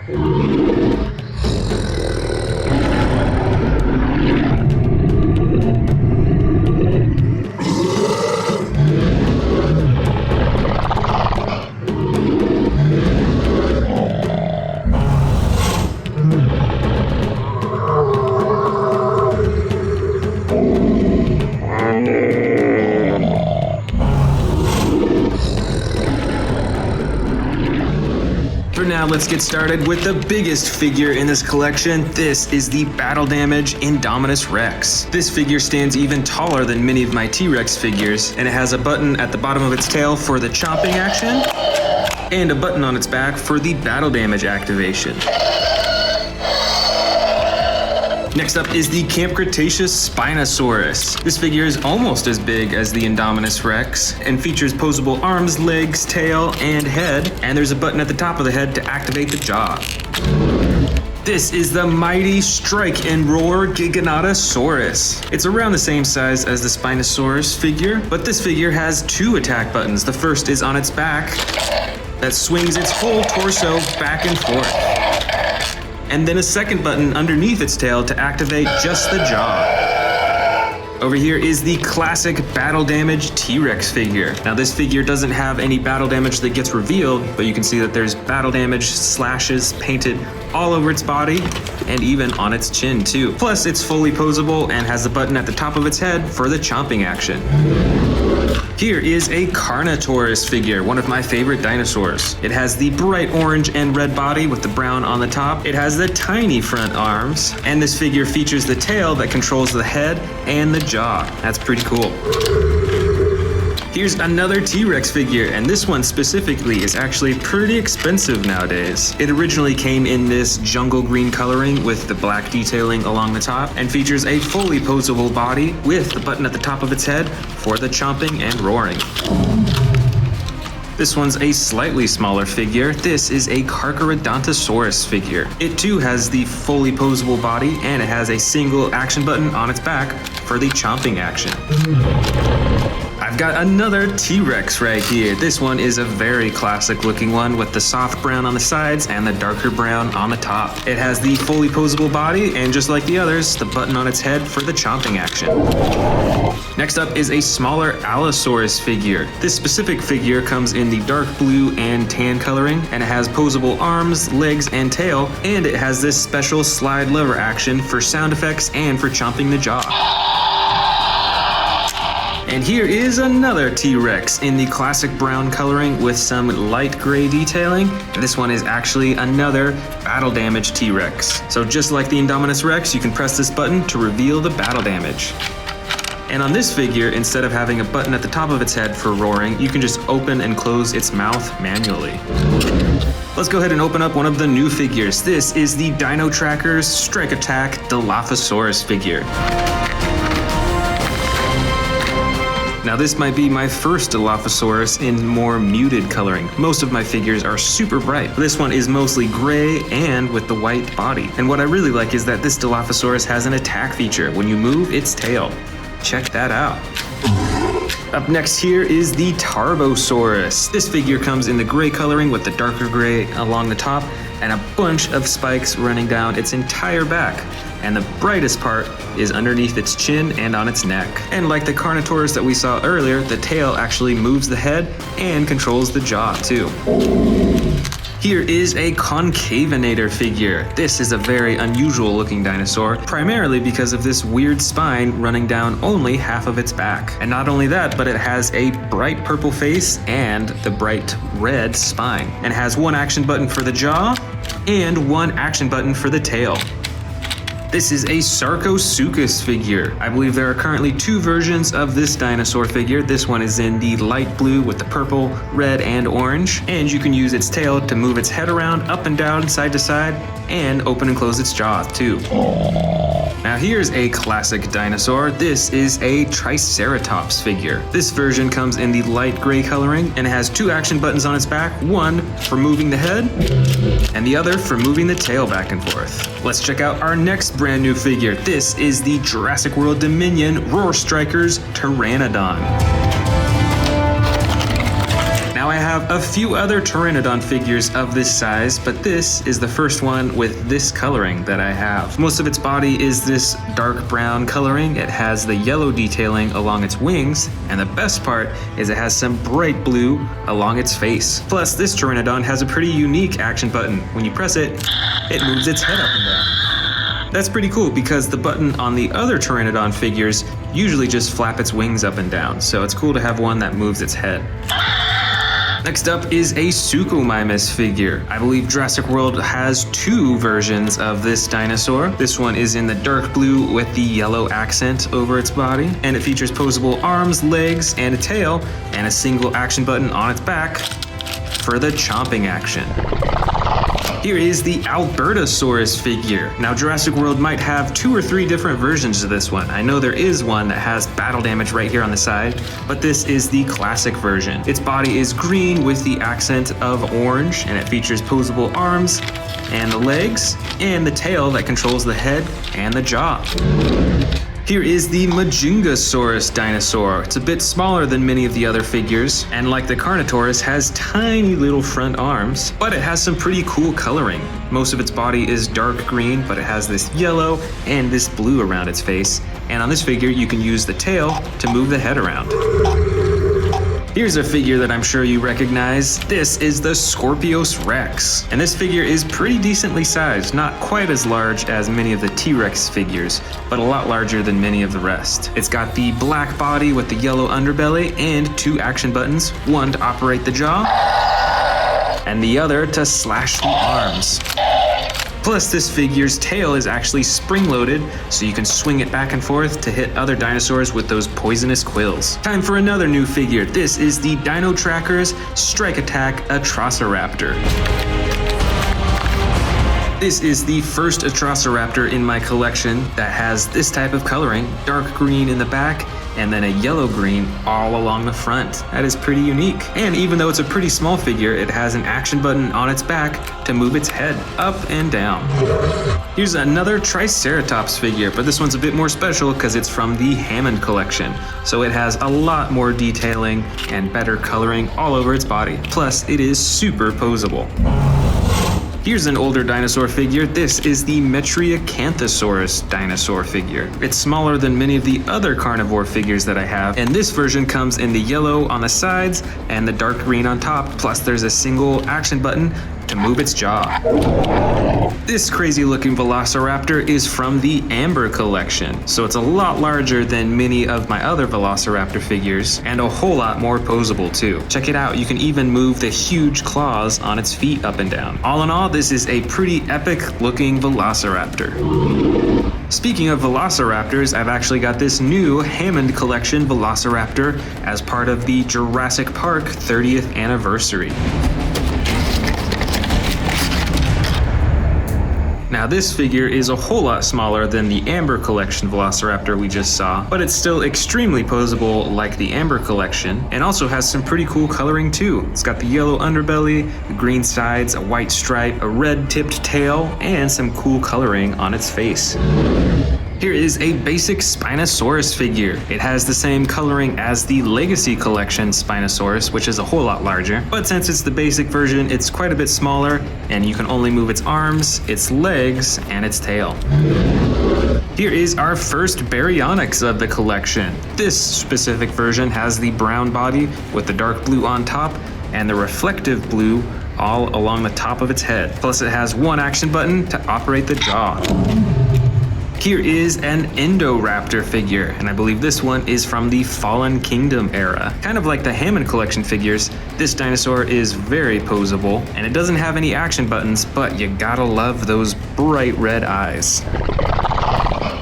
Now let's get started with the biggest figure in this collection. This is the battle damage Indominus Rex. This figure stands even taller than many of my T-Rex figures, and it has a button at the bottom of its tail for the chomping action, and a button on its back for the battle damage activation. Next up is the Camp Cretaceous Spinosaurus. This figure is almost as big as the Indominus Rex and features posable arms, legs, tail, and head, and there's a button at the top of the head to activate the jaw. This is the mighty Strike and Roar Giganotosaurus. It's around the same size as the Spinosaurus figure, but this figure has two attack buttons. The first is on its back that swings its whole torso back and forth, and then a second button underneath its tail to activate just the jaw. Over here is the classic battle damage T-Rex figure. Now this figure doesn't have any battle damage that gets revealed, but you can see that there's battle damage slashes painted all over its body and even on its chin too. Plus it's fully posable and has a button at the top of its head for the chomping action. Here is a Carnotaurus figure, one of my favorite dinosaurs. It has the bright orange and red body with the brown on the top. It has the tiny front arms, and this figure features the tail that controls the head and the jaw. That's pretty cool. Here's another T-Rex figure, and this one specifically is actually pretty expensive nowadays. It originally came in this jungle green coloring with the black detailing along the top, and features a fully posable body with the button at the top of its head for the chomping and roaring. This one's a slightly smaller figure. This is a Carcharodontosaurus figure. It too has the fully posable body, and it has a single action button on its back for the chomping action. I've got another T-Rex right here. This one is a very classic looking one with the soft brown on the sides and the darker brown on the top. It has the fully posable body, and just like the others, the button on its head for the chomping action. Next up is a smaller Allosaurus figure. This specific figure comes in the dark blue and tan coloring, and it has posable arms, legs, and tail, and it has this special slide lever action for sound effects and for chomping the jaw. And here is another T-Rex in the classic brown coloring with some light gray detailing. This one is actually another battle damage T-Rex. So just like the Indominus Rex, you can press this button to reveal the battle damage. And on this figure, instead of having a button at the top of its head for roaring, you can just open and close its mouth manually. Let's go ahead and open up one of the new figures. This is the Dino Trackers Strike Attack Dilophosaurus figure. Now this might be my first Dilophosaurus in more muted coloring. Most of my figures are super bright. This one is mostly gray and with the white body. And what I really like is that this Dilophosaurus has an attack feature when you move its tail. Check that out. Up next here is the Tarbosaurus. This figure comes in the gray coloring with the darker gray along the top and a bunch of spikes running down its entire back. And the brightest part is underneath its chin and on its neck. And like the Carnotaurus that we saw earlier, the tail actually moves the head and controls the jaw too. Here is a Concavenator figure. This is a very unusual looking dinosaur, primarily because of this weird spine running down only half of its back. And not only that, but it has a bright purple face and the bright red spine. And has one action button for the jaw and one action button for the tail. This is a Sarcosuchus figure. I believe there are currently two versions of this dinosaur figure. This one is in the light blue with the purple, red, and orange. And you can use its tail to move its head around, up and down, side to side, and open and close its jaw too. Now here's a classic dinosaur. This is a Triceratops figure. This version comes in the light gray coloring and it has two action buttons on its back, one for moving the head and the other for moving the tail back and forth. Let's check out our next brand new figure. This is the Jurassic World Dominion Roar Strikers Pteranodon. Now I have a few other Pteranodon figures of this size, but this is the first one with this coloring that I have. Most of its body is this dark brown coloring. It has the yellow detailing along its wings, and the best part is it has some bright blue along its face. Plus, this Pteranodon has a pretty unique action button. When you press it, it moves its head up and down. That's pretty cool because the button on the other Pteranodon figures usually just flap its wings up and down, so it's cool to have one that moves its head. Next up is a Suchomimus figure. I believe Jurassic World has two versions of this dinosaur. This one is in the dark blue with the yellow accent over its body, and it features posable arms, legs, and a tail, and a single action button on its back for the chomping action. Here is the Albertosaurus figure. Now Jurassic World might have 2 or 3 different versions of this one. I know there is one that has battle damage right here on the side, but this is the classic version. Its body is green with the accent of orange, and it features posable arms and the legs and the tail that controls the head and the jaw. Here is the Majungasaurus dinosaur. It's a bit smaller than many of the other figures, and like the Carnotaurus, has tiny little front arms, but it has some pretty cool coloring. Most of its body is dark green, but it has this yellow and this blue around its face. And on this figure, you can use the tail to move the head around. Here's a figure that I'm sure you recognize. This is the Scorpius Rex. And this figure is pretty decently sized, not quite as large as many of the T-Rex figures, but a lot larger than many of the rest. It's got the black body with the yellow underbelly and 2 action buttons, one to operate the jaw, and the other to slash the arms. Plus, this figure's tail is actually spring-loaded, so you can swing it back and forth to hit other dinosaurs with those poisonous quills. Time for another new figure. This is the Dino Trackers Strike Attack Atrociraptor. This is the first Atrociraptor in my collection that has this type of coloring, dark green in the back, and then a yellow-green all along the front. That is pretty unique. And even though it's a pretty small figure, it has an action button on its back to move its head up and down. Here's another Triceratops figure, but this one's a bit more special because it's from the Hammond collection. So it has a lot more detailing and better coloring all over its body. Plus, it is super posable. Here's an older dinosaur figure. This is the Metriacanthosaurus dinosaur figure. It's smaller than many of the other carnivore figures that I have, and this version comes in the yellow on the sides and the dark green on top, plus there's a single action button to move its jaw. This crazy looking Velociraptor is from the Amber collection, so it's a lot larger than many of my other Velociraptor figures, and a whole lot more posable too. Check it out, you can even move the huge claws on its feet up and down. All in all, this is a pretty epic looking Velociraptor. Speaking of Velociraptors, I've actually got this new Hammond Collection Velociraptor as part of the Jurassic Park 30th anniversary. Now this figure is a whole lot smaller than the Amber Collection Velociraptor we just saw, but it's still extremely posable like the Amber Collection, and also has some pretty cool coloring too. It's got the yellow underbelly, the green sides, a white stripe, a red tipped tail, and some cool coloring on its face. Here is a basic Spinosaurus figure. It has the same coloring as the Legacy Collection Spinosaurus, which is a whole lot larger. But since it's the basic version, it's quite a bit smaller, and you can only move its arms, its legs, and its tail. Here is our first Baryonyx of the collection. This specific version has the brown body with the dark blue on top, and the reflective blue all along the top of its head. Plus it has one action button to operate the jaw. Here is an Indoraptor figure, and I believe this one is from the Fallen Kingdom era. Kind of like the Hammond Collection figures, this dinosaur is very posable, and it doesn't have any action buttons, but you gotta love those bright red eyes.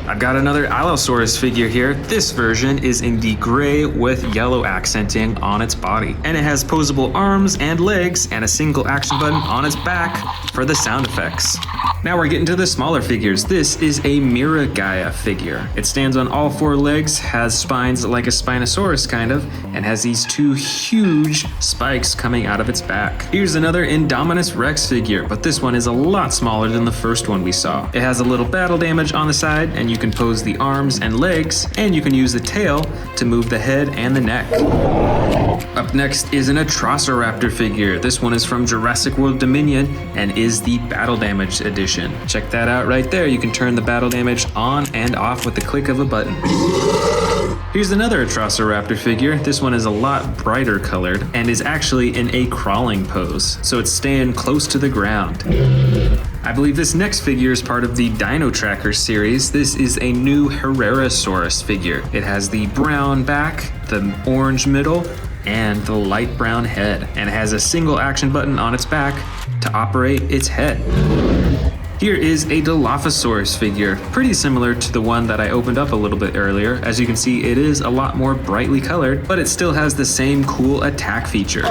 I've got another Allosaurus figure here. This version is in the gray with yellow accenting on its body. And it has posable arms and legs and a single action button on its back for the sound effects. Now we're getting to the smaller figures. This is a Miragaia figure. It stands on all four legs, has spines like a Spinosaurus kind of, and has these two huge spikes coming out of its back. Here's another Indominus Rex figure, but this one is a lot smaller than the first one we saw. It has a little battle damage on the side, and you can pose the arms and legs, and you can use the tail to move the head and the neck. Up next is an Atrociraptor figure. This one is from Jurassic World Dominion and is the battle damage edition. Check that out right there. You can turn the battle damage on and off with the click of a button. Here's another Atrociraptor figure. This one is a lot brighter colored and is actually in a crawling pose, so it's staying close to the ground. I believe this next figure is part of the Dino Tracker series. This is a new Herrerasaurus figure. It has the brown back, the orange middle, and the light brown head, and it has a single action button on its back to operate its head. Here is a Dilophosaurus figure, pretty similar to the one that I opened up a little bit earlier. As you can see, it is a lot more brightly colored, but it still has the same cool attack feature.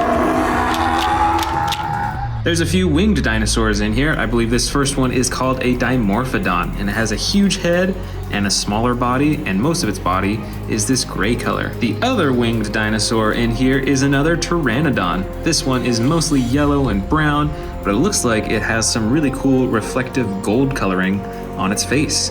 There's a few winged dinosaurs in here. I believe this first one is called a Dimorphodon, and it has a huge head and a smaller body, and most of its body is this gray color. The other winged dinosaur in here is another Pteranodon. This one is mostly yellow and brown, but it looks like it has some really cool reflective gold coloring on its face.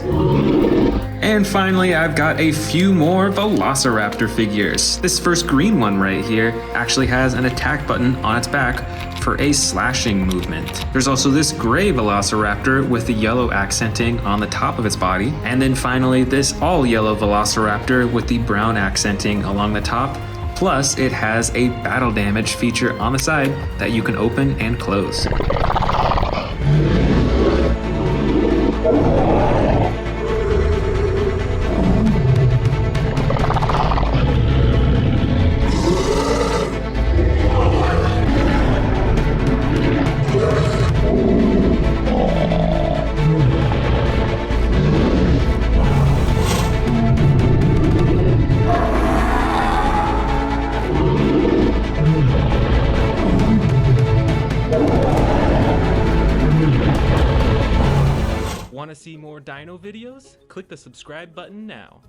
And finally, I've got a few more Velociraptor figures. This first green one right here actually has an attack button on its back for a slashing movement. There's also this gray Velociraptor with the yellow accenting on the top of its body. And then finally, this all yellow Velociraptor with the brown accenting along the top. Plus, it has a battle damage feature on the side that you can open and close. Want to see more dino videos? Click the subscribe button now.